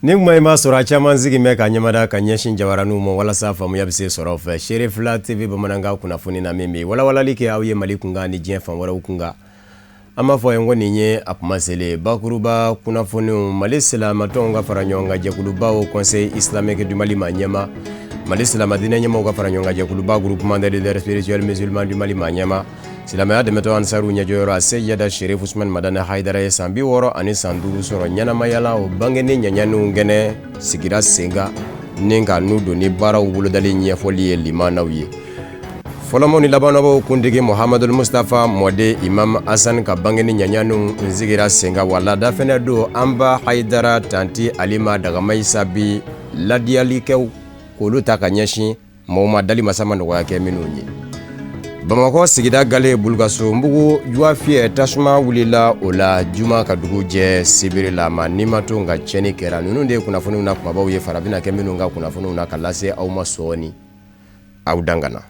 Ni kuma ma sɔrɔ caman sigi mɛ ka ɲɛmada ka ɲɛsin jabaraniw ma walasa faamuya bɛ se sɔrɔ fɛ Cherifla TV bamanankan kunnafoni na min bɛ walawalali kɛ aw ye Mali kunkan ni diɲɛ fan wɛrɛw kunkan. An b'a fɔ ko nin ye a kuma selen bakuruba kunnafoniw Mali silamatɔnw ka fara ɲɔgɔn kan jɛkulubaw Conseil islamique du Mali ma ɲɛma Mali silamadinɛ ɲɛmaw ka fara ɲɔgɔn kan jɛkuluba groupement des leaders spirituels musulmans du Mali ma ɲɛma silamɛya dɛmɛtɔ ansaru ɲɛjɔyɔrɔ Seyada Cherif Usman Madani Haidara ye san 60 ani san 5 sɔrɔ ɲɛnamayala o bangeni ɲaɲaniw gɛnɛ sigira senga ni ka n'u don ni baaraw bolodali ɲɛfɔli ye limanaw ye. Fɔlɔmɔ ni labannabaw kuntigi Muhammadul Mustafa Mɔde Imam Hassan ka bangeni ɲaɲaniw sigira senga walada fɛnɛ don Amba Haidara Tanti Alima Dagamayisa bi ladiyalikɛw k'olu ta ka ɲɛsin mɔgɔw ma dali masama nɔgɔya kɛ minnu ye. Bamakɔ sigida gale Bulgaso mbugu juafiyɛ tasuma wulila o la juma ka dugu jɛ sibiri la ma ni ma to nka cɛni kɛra ninnu de kunnafoniw na kumabaw ye farafina kɛ minnu ka kunnafoniw na ka lase aw ma sɔɔni aw dangana.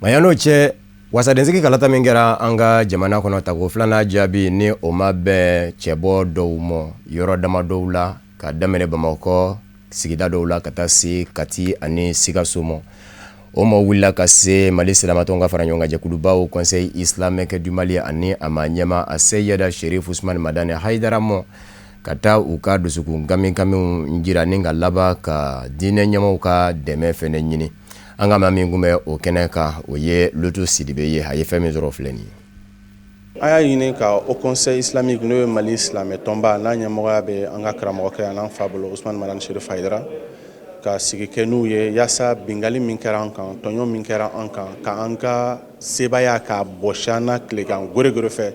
Mayano cɛ wasadensigi kalata min kɛra an ka jamana kɔnɔ tako filanan jaabi ni o ma bɛn cɛbɔ dɔw ma yɔrɔ dama dɔw la ka daminɛ Bamakɔ sigida dɔw la ka taa se Kati ani Sikaso ma o ma wulila ka se Mali silamatɔnw ka fara ɲɔgɔn kan jɛkulubaw Conseil islamique du Mali ani a ma ɲɛma a Seyada Cherif Usman Madani Haidara ma ka taa u ka dusukun kamiw jira ni ka laban ka diinɛ ɲɛmaw ka dɛmɛ fɛnɛ ɲini. An ka maa min kun bɛ o kɛnɛ kan o ye Lutu Sidibe ye a ye fɛn min sɔrɔ filɛ nin ye. An y'a ɲini ka o Conseil islamique n'o ye Mali silamɛ tɔnba n'a ɲɛmɔgɔya bɛ an ka karamɔgɔkɛ a n'an fa bolo Usman Madani Cherif Haidara ka sigi kɛ n'u ye yaasa bingali min kɛra an kan tɔɲɔ min kɛra an kan ka an ka sebaya ka bɔsi an na tilegan gore fɛ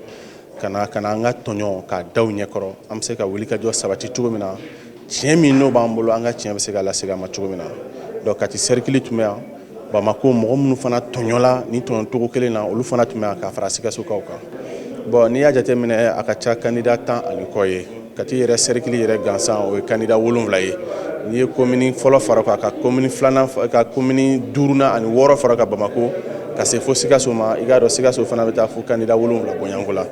ka na an ka tɔɲɔ ka daw ɲɛkɔrɔ an bɛ se ka wuli ka jɔ sabati cogo min na tiɲɛ min n'o b'an bolo an ka tiɲɛ bɛ se ka lasegin a ma cogo min na donc Kati cercle tun bɛ yan Bamako mɔgɔ minnu fana tɔɲɔla ni tɔɲɔcogo kelen na olu fana tun bɛ yan ka fara Sikasokaw kan bon n'i y'a jateminɛ a ka ca candidat 10 ani kɔ ye Kati yɛrɛ cercle yɛrɛ gansan o ye candidat 7 ye n'i ye commune fɔlɔ fara kan ka commune filanan ka commune 5nan ani 6 fara ka Bamako ka se fo Sikaso ma i k'a dɔn Sikaso fana bɛ taa fo candidat 7 bɔɲanko la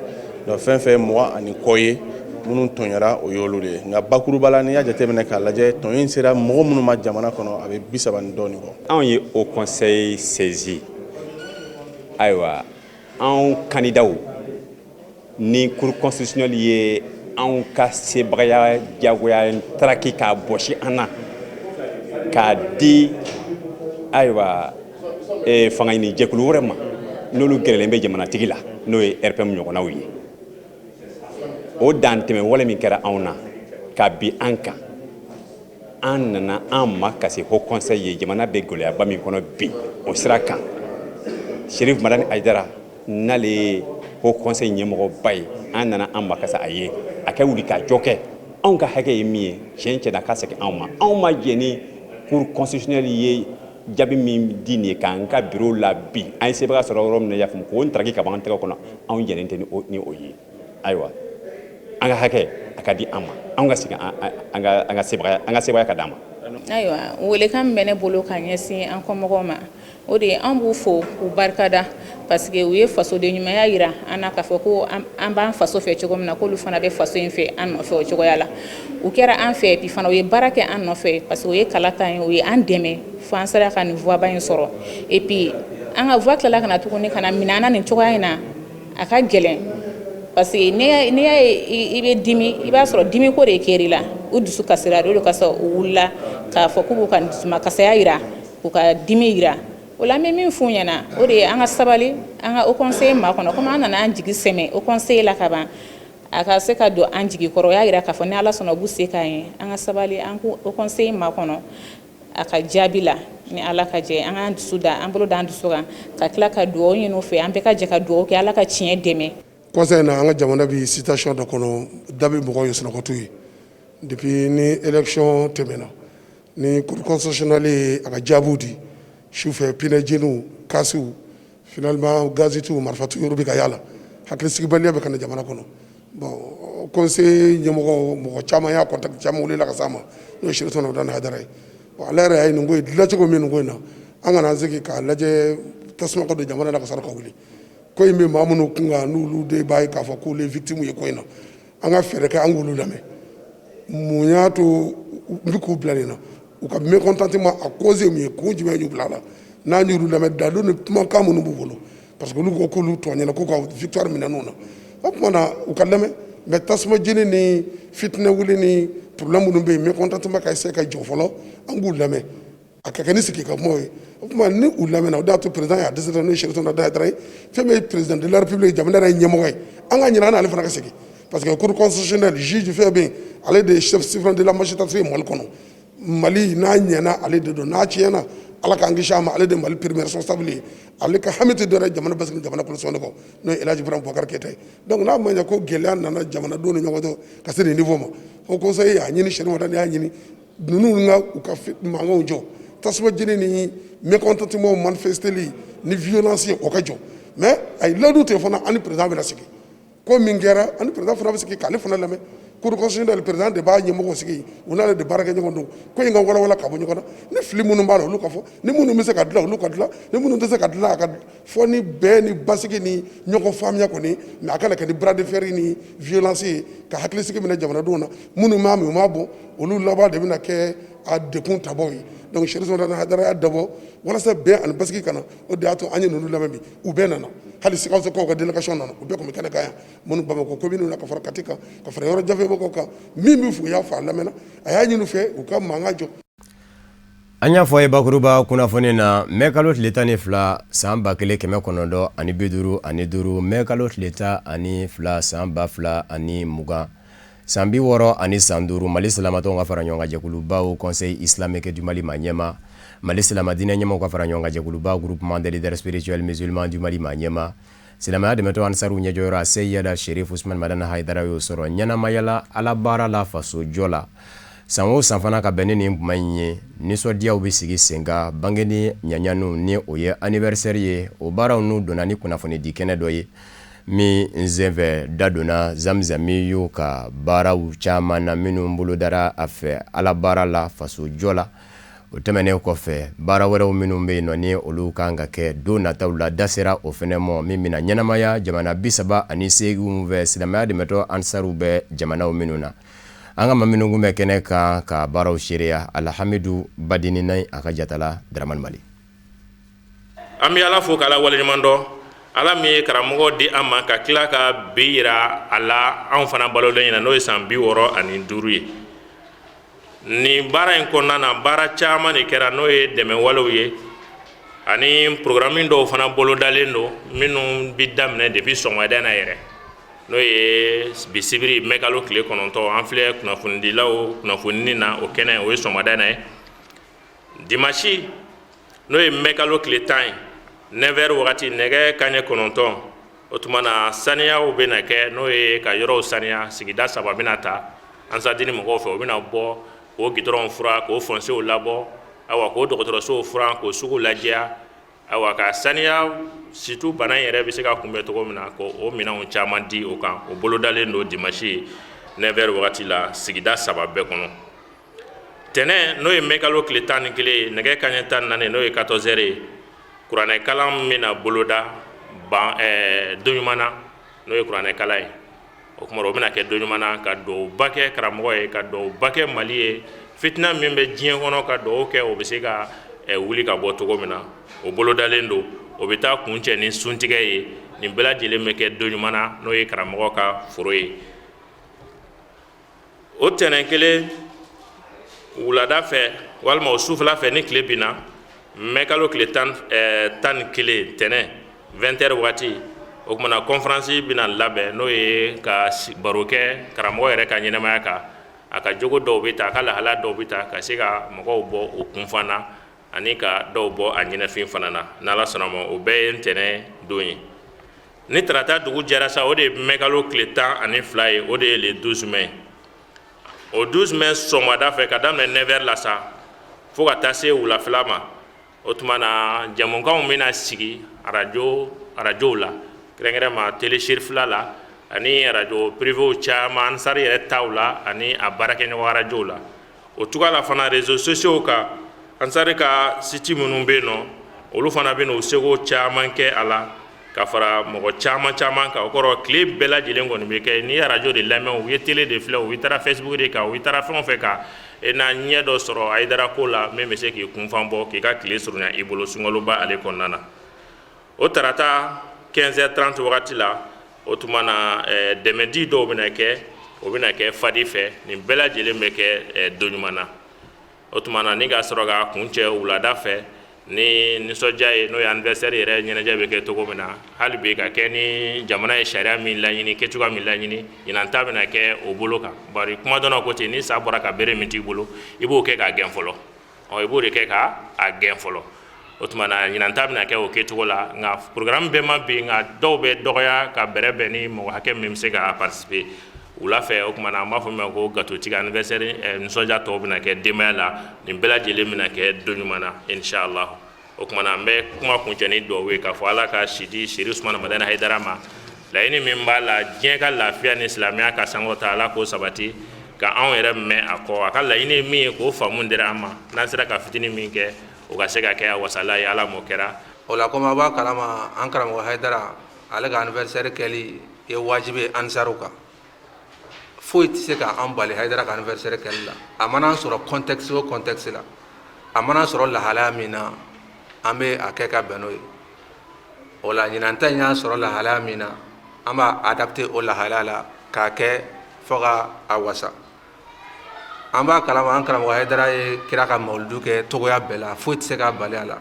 donc fɛn fɛn 20 ani kɔ ye minnu tɔɲɔra o y'olu de ye nka bakuruba la n'i y'a jateminɛ k'a lajɛ tɔɲɔ in sera mɔgɔ minnu ma jamana kɔnɔ a bɛ 30 ni dɔɔnin bɔ. Anw ye au conseil saisi ayiwa anw candidat ni cour constitutionnelle ye anw ka sebagaya jagoya taraki k'a bɔsi an na k'a di ayiwa fanga ɲini jɛkulu wɛrɛ ma n'olu gɛrɛlen bɛ jamanatigi la n'o ye RPM ɲɔgɔnnaw ye o dan tɛmɛ wale min kɛra anw na ka bi an kan an nana an ma ka se haut conseil ye jamana bɛ gɛlɛyaba min kɔnɔ bi o sira kan Cherif Madani Haidara n'ale ye haut conseil ɲɛmɔgɔba ye an nana an ma ka se a ye a kɛ wuli ka jɔ kɛ anw ka hakɛ ye min ye tiɲɛ tiɲɛna ka segin anw ma jɛ ni cour constitutionnelle ye jaabi min di nin ye k'an ka bureau la bi an ye sebaga sɔrɔ yɔrɔ min na i y'a faamu k'o ntaraki ka bɔ an tɛgɛ kɔnɔ anw jɛnen tɛ ni o ye ayiwa an ka hakɛ a ka di an ma an ka segin an ka sebagaya ka d'an ma. Ayiwa welekan bɛ ne bolo ka ɲɛsin an kɔmɔgɔw ma o de ye an b'u fo k'u barikada parce que u ye fasoden ɲumanya yira an na k'a fɔ ko an b'an faso fɛ cogo min na k'olu fana bɛ faso in fɛ an nɔfɛ o cogoya la u kɛra an fɛ puis fana u ye baara kɛ an nɔfɛ parce que u ye kala ta ye u ye an dɛmɛ fo an sera ka nin voix ba in sɔrɔ et puis an ka voix tilala ka na tuguni ka na minɛ an na nin cogoya in na a ka gɛlɛn parce que n'i y'a ye i bɛ dimi i b'a sɔrɔ dimi ko de kɛr'i la u dusu kasira de kasa u wulila k'a fɔ k'u b'u ka dusuma kasaya yira k'u ka dimi yira o la an bɛ min f'u ɲɛna o de ye an ka sabali an ka au conseil ma kɔnɔ komi an nana an jigi sɛmɛ au conseil la ka ban a ka se ka don an jigi kɔrɔ o y'a yira k'a fɔ ni Ala sɔnna u b'u se k'an ye an ka sabali an ko au conseil ma kɔnɔ a ka jaabi la ni Ala ka jɛ an k'an dusu da an bolo da an dusu kan ka tila ka dugawu ɲini u fɛ an bɛɛ ka jɛ ka dugawu kɛ Ala ka tiɲɛ dɛmɛ. Conseil na an ka jamana bi situation dɔ kɔnɔ dabi mɔgɔw ye sunɔgɔtu ye depuis ni élection tɛmɛna ni cour constitutionnelle ye a ka jaabiw di sufɛ pinɛjeniw kasiw finalement gazetiw marifatigiw bɛ ka yala hakilisigibaliya bɛ kana jamana kɔnɔ bon conseil ɲɛmɔgɔ mɔgɔ caman y'a contact caman wulila ka s'an ma n'o ye Cherifla Madani Haidara ye bon ale yɛrɛ y'a ye nin ko ye dilancogo min nin ko in na an kana sigi k'a lajɛ tasuma ka don jamana na ka sɔrɔ ka wuli ko in bɛ maa minnu kun kan n'olu de b'a ye k'a fɔ k'olu ye victime ye ko in na an ka fɛɛrɛ kɛ an k'olu lamɛn mun y'a to n bɛ k'u bila nin na u ka mécontentement a cause mun ye kun jumɛn y'u bila a la n'an y'olu lamɛn dalu ni kumakan minnu b'u bolo parce que olu ko k'olu tɔ ɲɛna k'u ka victoire minɛn'u na o tuma na u ka lamɛn mais tasuma jeni ni fitinɛ wuli ni problème minnu bɛ yen mécontentement ka essayer ka jɔ fɔlɔ an b'u lamɛn a ka kɛ ni sigi ka kumaw ye o tuma ni u lamɛnna o de y'a to président y'a décidé n'o ye Cherifla Madani Haidara ye fɛn min ye président de la république jamana yɛrɛ ɲɛmɔgɔ ye an ka ɲinɛ an n'ale fana ka segin parce que cour constitutionnelle juge fɛn bɛ yen ale de ye chef suprême de la magistrature ye Mali kɔnɔ Mali n'a ɲɛna ale de don n'a tiɲɛna ala k'an kisi a ma ale de Mali premier responsable ye ale ka hami tɛ dɔ wɛrɛ jamana basigi jamana kɔlɔsɔn de kɔ n'o ye El Hadji Ibrahima Boubacar Keita ye donc n'a ma ɲɛ ko gɛlɛya nana jamanadenw ni ɲɔgɔn cɛ ka se nin niveau ma o conseil y'a ɲini Cherifla Madani y'a ɲini ninnu ka u ka mankanw jɔ tasuma jeni ni mécontentement manifesteli ni violence ye o ka jɔ mais a ye ladu ten fana ani président bɛna sigi ko min kɛra ani président fana bɛ sigi k'ale fana lamɛn cour constitutionnelle président de b'a ɲɛmɔgɔw sigi u n'ale de baara kɛ ɲɔgɔn don ko in ka walawala ka bɔ ɲɔgɔn na ni fili minnu b'a la olu ka fɔ ni minnu bɛ se ka dilan olu ka dilan ni minnu tɛ se ka dilan a ka fɔ ni bɛn ni basigi ni ɲɔgɔn faamuya kɔni mais a kana kɛ ni bras de fer ni violence ye ka hakilisigi minɛ jamanadenw na minnu m'a min u m'a bɔ olu laban de bɛna kɛ a dekun tabɔ ye donc Cherifla Madani Haidara y'a dabɔ walasa bɛn ani basigi kana o de y'a to an ye ninnu lamɛn bi u bɛɛ nana hali Sikasokaw ka délégation nana u bɛɛ tun bɛ kɛnɛ kan yan minnu Bamakɔ commune na ka fara Kati kan ka fara yɔrɔ jafebagaw kan min bɛ fɔ u y'a fɔ a lamɛnna a y'a ɲini u fɛ u ka mankan jɔ. An y'a fɔ a ye bakuruba kunnafoni na mai kalo tile 12 san 1955 mai kalo tile 12 san 2020 san 60 ani san 5 Mali silamatɔw ka fara ɲɔgɔn kan jɛkulubaw conseil islamique du Mali ma ɲɛma Mali silamadinɛ ɲɛmaw ka fara ɲɔgɔn kan jɛkuluba groupement des leaders spirituels musulmans du Mali ma ɲɛma silamɛya dɛmɛtɔ ansaru ɲɛjɔyɔrɔ Seyida Cherifla Madani Haidara y'o sɔrɔ ɲɛnamayala alabaara la faso jɔ la san o san fana ka bɛn ni kuma in ye nisɔndiyaw bɛ sigi sen kan bangeni ɲaɲanu ni o ye anniversaire ye o baaraw n'u donna ni kunnafoni di kɛnɛ dɔ ye min nsenfɛ da donna zamzami y'o ka baaraw caman na minnu bolodara a fɛ alabaara la faso jɔ la o tɛmɛnen kɔfɛ baara wɛrɛw minnu bɛ yen nɔ ni olu kan ka kɛ don nataw la da sera o fɛnɛ mɔ min bɛna ɲɛnamaya jamana 38 fɛ silamɛya dɛmɛtɔ ansaru bɛ jamanaw minnu na an ka ma minnu kun bɛ kɛnɛ kan ka baaraw seereya Alhamidu Badinina a ka jatala Daramani Mali an bɛ Ala fo k'Ala waleɲuman dɔn Ala min ye karamɔgɔ di an ma ka tila ka bi yira a la anw fana balolen ɲɛna n'o ye san 65 ye nin baara in kɔnɔna na baara caman de kɛra n'o ye dɛmɛwalew ye ani programme dɔw fana bolodalen don minnu bi daminɛ depuis sɔgɔmada in na yɛrɛ n'o ye bisibiri mai kalo tile 9 an filɛ kunnafonidilaw kunnafonini na o kɛnɛ o ye sɔgɔmada in na ye dimanche n'o ye mai kalo tile 10 ye 9h wagati nɛgɛ kaɲɛ 9 o tuma na saniyaw bɛ na kɛ n'o ye ka yɔrɔw saniya sigida 3 bɛna ta ansadini mɔgɔw fɛ o bɛna bɔ k'o gidɔrɔnw fura k'o fɔnsew labɔ awa k'o dɔgɔtɔrɔsow furan k'o sugu lajɛya awa ka saniya surtout bana in yɛrɛ bɛ se ka kunbɛn cogo min na k'o minɛnw caman di o kan o bolodalen don dimanche 9h wagati la sigida 3 bɛɛ kɔnɔ tɛnɛ n'o ye mai kalo tile 11 ye nɛgɛ kaɲɛ 14 n'o ye 14h ye kuranɛ kalan bɛna boloda don ɲuman na n'o ye kuranɛ kalan ye o kuma o bɛna kɛ don ɲuman na ka duwawuba kɛ karamɔgɔ ye ka duwawuba kɛ Mali ye fitina min bɛ diɲɛ kɔnɔ ka duwawu kɛ o bɛ se ka wuli ka bɔ cogo min na o bolodalen don o bɛ taa kuncɛ ni suntigɛ ye nin bɛɛ lajɛlen bɛ kɛ don ɲuman na n'o ye karamɔgɔ ka foro ye o tɛnɛn kelen wulada fɛ walima o sufɛla fɛ ni tile binna mai kalo tile 11 tɛnɛn 20h wagati o kumana conférence bɛna labɛn n'o ye ka baro kɛ karamɔgɔ yɛrɛ ka ɲɛnamaya kan a ka jogo dɔw bɛ ta a ka lahala dɔw bɛ ta ka se ka mɔgɔw bɔ o kunfan na ani ka dɔw bɔ a ɲɛnafin fana na n'Ala sɔnna ma o bɛɛ ye ntɛnɛn don ye ni tarata dugu jɛra sa o de ye mai kalo tile 12 ye o de ye le 12 mai o 12 mai sɔgɔmada fɛ ka daminɛ 9h la sa fo ka taa se wulafɛla ma o tuma na jamukanw bɛna sigi arajow la kɛrɛnkɛrɛnma télé Cherifla la ani radio privé caman Ansar yɛrɛ taw la ani a baarakɛɲɔgɔn radio la o cogoya la fana réseaux sociaux kan Ansar ka site minnu bɛ yen nɔ olu fana bɛ n'o seko caman kɛ a la ka fara mɔgɔ caman kan o kɔrɔ tile bɛɛ lajɛlen kɔni bɛ kɛ n'i ye radio de lamɛn u ye télé de filɛ u taara Facebook de kan u taara fɛn o fɛn kan e na ɲɛ dɔ sɔrɔ Hayidara ko la min bɛ se k'i kunfan bɔ k'i ka tile surunya i bolo sunkaloba ale kɔnɔna na o tarata 15h30 wagati la o tuma na dɛmɛdi dɔw bɛna kɛ o bɛna kɛ fadi fɛ nin bɛɛ lajɛlen bɛ kɛ doɲuman na o tuma na ni ka sɔrɔ ka kuncɛ wulada fɛ ni nisɔndiya ye n'o ye anniversaire yɛrɛ ɲɛnajɛ bɛ kɛ cogo min na hali bi ka kɛ ni jamana ye sariya min laɲini kɛcogoya min laɲini ɲinan ta bɛna kɛ o bolo kan bari kuma dɔ la ko ten ni sa bɔra ka bere min t'i bolo i b'o kɛ k'a gɛn fɔlɔ i b'o de kɛ ka a gɛn fɔlɔ o tuma na ɲinan ta bɛna kɛ o kɛcogo la nka programme bɛɛ ma bin nka dɔw bɛ dɔgɔya ka bɛrɛ bɛn ni mɔgɔ hakɛ min bɛ se ka participer wula fɛ o tuma na an b'a fɔ min ma ko gatotigi anniversaire nisɔndiya tɔw bɛna kɛ denbaya la nin bɛɛ lajɛlen bɛna kɛ don ɲuman na inshallah o tuma na an bɛ kuma kuncɛ ni duwawu ye k'a fɔ ala ka sidi Seri Usmani Madani Hayidara ma laɲini min b'a la diɲɛ ka lafiya ni silamɛya ka sankɔrɔta ala k'o sabati ka anw yɛrɛ mɛn a kɔ a ka laɲini ye min ye k'o faamu dira an ma n'an sera ka fitinin min kɛ o ka se ka kɛ a wasala ye ala m'o kɛra o la komi a b'a kalama an karamɔgɔ Hayidara ale ka anniversaire kɛli ye wajibi ye Ansaru kan foyi tɛ se ka an bali Hayidara ka anniversaire kɛli la a mana sɔrɔ contexte o contexte la a mana sɔrɔ lahalaya min na an bɛ a kɛ ka bɛn n'o ye o la ɲinan ta in y'a sɔrɔ lahalaya min na an b'a adapté o lahalaya la k'a kɛ fo ka a wasa an b'a kalama an karamɔgɔ Hayidara ye kira ka mawuludu kɛ togoya bɛɛ la foyi tɛ se ka bali a la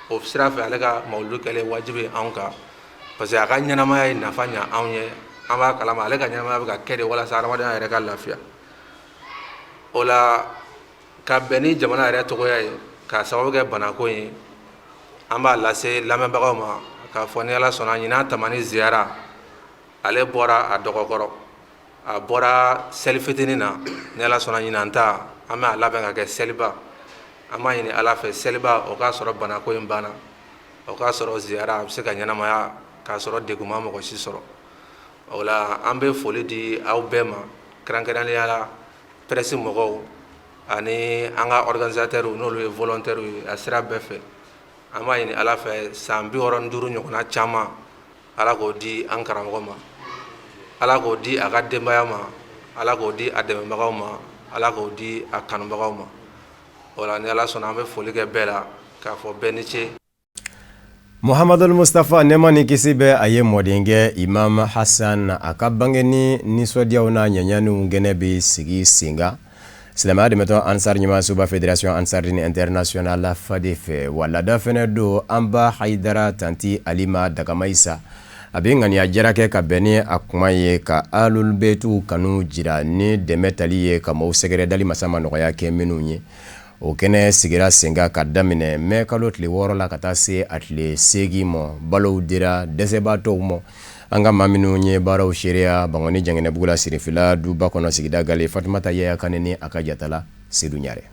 o sira fɛ ale ka mawuludu kɛli wajibi ye anw kan parce que a ka ɲɛnamaya ye nafa ɲɛ anw ye an b'a kalama ale ka ɲɛnamaya bɛ ka kɛ de walasa adamadenya yɛrɛ ka lafiya o la ka bɛn ni jamana yɛrɛ togoya ye ka sababu kɛ banako ye an b'a lase lamɛnbagaw ma k'a fɔ ni ala sɔnna ɲinan tamani ziyara ale bɔra a dɔgɔkɔrɔ a bɔra seli fitinin na ni ala sɔnna ɲinan ta an bɛ a labɛn ka kɛ seliba an b'a ɲini ala fɛ seliba o k'a sɔrɔ banako in banna o k'a sɔrɔ ziyara a bɛ se ka ɲɛnamaya k'a sɔrɔ degun ma mɔgɔ si sɔrɔ o la an bɛ foli di aw bɛɛ ma kɛrɛnkɛrɛnnenya la presse mɔgɔw ani an ka organisateurs n'olu ye volontaires ye a sira bɛɛ fɛ an b'a ɲini ala fɛ san 65 ɲɔgɔnna caman ala k'o di an karamɔgɔ ma ala k'o di a ka denbaya ma ala k'o di a dɛmɛbagaw ma ala k'o di a kanubagaw ma o la ni ala sɔnna an bɛ foli kɛ bɛɛ la k'a fɔ bɛɛ ni ce Muhammadul Mustafa nema ni kisi bɛ a ye mɔdenkɛ Imam Hassan a ka bangeni nisɔndiyaw na ɲaɲaniw gɛnɛ bɛ sigi senga silamɛya dɛmɛtɔ Ansar ɲɛmaasuba Fédération Ansardine Internationale fade fɛ walada fɛnɛ do an ba Hayidara tanti Alima Dagamayisa a bɛ ŋaniya jarakɛ ka bɛn ni a kuma ye ka alul betu kanu jira ni dɛmɛ tali ye ka maaw sɛgɛrɛ dali masama nɔgɔya kɛ minnu ye o kɛnɛ sigira senga ka daminɛ mɛ kalo tile 6 la ka taa se a tile 8 ma balow dira dɛsɛbaatɔw ma an ka maa minnu ye baaraw seereya Bangoni Jangɛnɛbugu la Cherifla duba kɔnɔ sigida gale Fatumata Yaya Kane ni a ka jatala Seydou Ɲare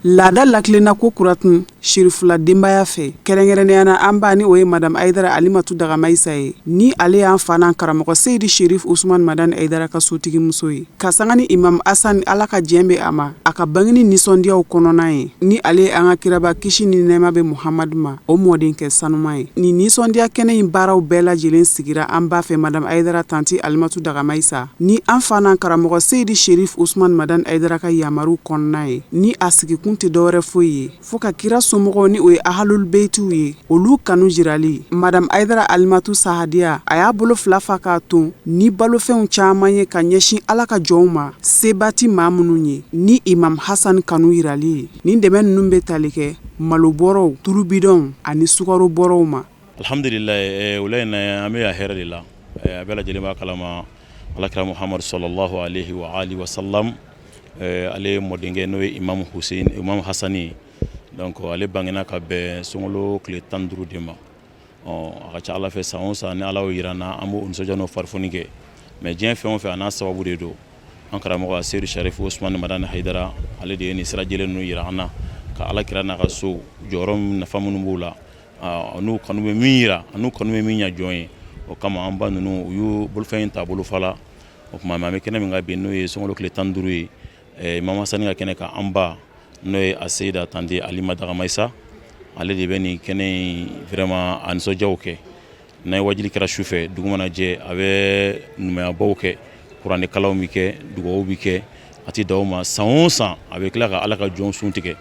laada lakilenna ko kuratun Cherifla denbaya fɛ kɛrɛnkɛrɛnneyana an b'a ni o ye madame Hayidara Alimatu Dagamayisa ye ni ale y'an fa n'an karamɔgɔ Seydi Cherif Usmani Madani Hayidara ka sotigi muso ye ka sanga ni Imam Hassan ala ka jɛn bɛ a ma a ka bangeni nisɔndiyaw kɔnɔna ye ni ale ye an ka kiraba kisi ni nɛɛma bɛ Muhamadu ma o mɔden kɛ sanuma ye ni nisɔndiya kɛnɛ in baaraw bɛɛ lajɛlen sigira an b'a fɛ madame Hayidara tanti Alimatu Dagamayisa ni an fa n'an karamɔgɔ Seydi Cherif Usmani Madani Hayidara ka yamaru kɔnɔna ye ni a sigi kun tɛ dɔwɛrɛ foyi ye fo ka kira somɔgɔw ni o ye ahalul beitiw ye olu kanu jirali madame Hayidara Alimatu Sahadiya a y'a bolo fila fa k'a ton ni balofɛnw caman ye ka ɲɛsin ala ka jɔnw ma sebati maa minnu ye ni Imam Hassan kanu yirali ye nin dɛmɛ ninnu bɛ tali kɛ malobɔrɔw turubidɔnw ani sukaro bɔrɔw ma alhamdulillah wula in an bɛ a hɛrɛ de la a bɛɛ lajɛlen b'a kalama alakira Muhammadu sallallahu alaihi wa alihi wa sallam ale mɔdenkɛ n'o ye Imam Hassani donc ale bangena ka bɛn sunkalo tile 15 de ma a ka ca ala fɛ san o san ni ala y'o yira na an b'o nisɔndiya n'o farifoni kɛ mais diɲɛ fɛn o fɛn a n'a sababu de don an karamɔgɔ Seydi Cherif Usmani Madani Hayidara ale de ye nin sira jɛlen ninnu yira an na ka ala kira n'a ka so jɔyɔrɔ nafa minnu b'o la n'u kanu bɛ min yira n'u kanu bɛ min ɲɛ jɔn ye o kama an ba ninnu u y'u bolofɛn ta bolo fa la o kuma an bɛ kɛnɛ min ka bi n'o ye sunkalo tile 15 ye Imam Hasani ka kɛnɛ ka an ba n'o ye a Seyida Tante Alima Dagamayisa ale de bɛ nin kɛnɛ in vraiment a nisɔndiyaw kɛ n'a ye wajili kɛra su fɛ dugu mana jɛ a bɛ numuyabaw kɛ kuranɛkalaw bɛ kɛ dugawu bɛ kɛ a tɛ dan o ma san o san a bɛ tila ka Ala ka jɔn sun tigɛ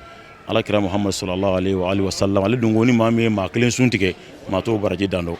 Alakira Muhammad sallallahu alaihi wa sallam ale dun ko ni maa min ye maa kelen sun tigɛ maa t'o baraji dan dɔ.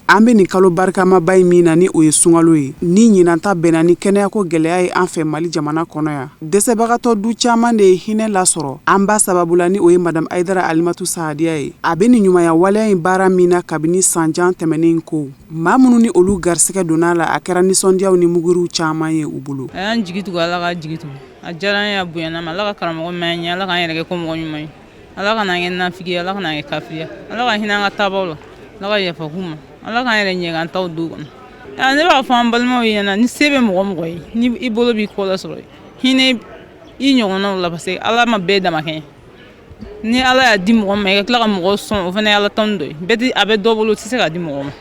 An bɛ nin kalo barikamaba in min na ni o ye sunkalo ye ni ɲinanta bɛnna ni kɛnɛyako gɛlɛya ye an fɛ Mali jamana kɔnɔ yan dɛsɛbagatɔ du caman de ye hinɛ lasɔrɔ an ba sababu la ni o ye madame Aidara Alimatu Sahadiya ye a bɛ nin ɲumanya waleya in baara min na kabini sanjan tɛmɛnen ko maa minnu ni olu garisɛgɛ donna la a kɛra nisɔndiyaw ni muguriw caman ye u bolo. A y'an jigi tugu Ala ka jigi tugu a diyara an ye a bonyana ma Ala ka karamɔgɔ mɛn ɲɛ Ala k'an yɛrɛ kɛ ko mɔgɔ ɲuman ye Ala ka n'an kɛ nafigi ye Ala ka n'an kɛ kafiriya Ala ka hinɛ an ka taabaw la Ala ka yafa k'u ma Ala k'an yɛrɛ ɲɛgan taw du kɔnɔ ne b'a fɔ an balimaw ye ɲɛna ni se bɛ mɔgɔ mɔgɔ ye ni i bolo b'i kɔ la sɔrɔ hinɛ i ɲɔgɔnnaw la parce que Ala ma bɛɛ dama kɛ ni Ala y'a di mɔgɔ ma i ka tila ka mɔgɔ sɔn o fana ye Ala tɔn dɔ ye a bɛ dɔ bolo o tɛ se k'a di mɔgɔ ma.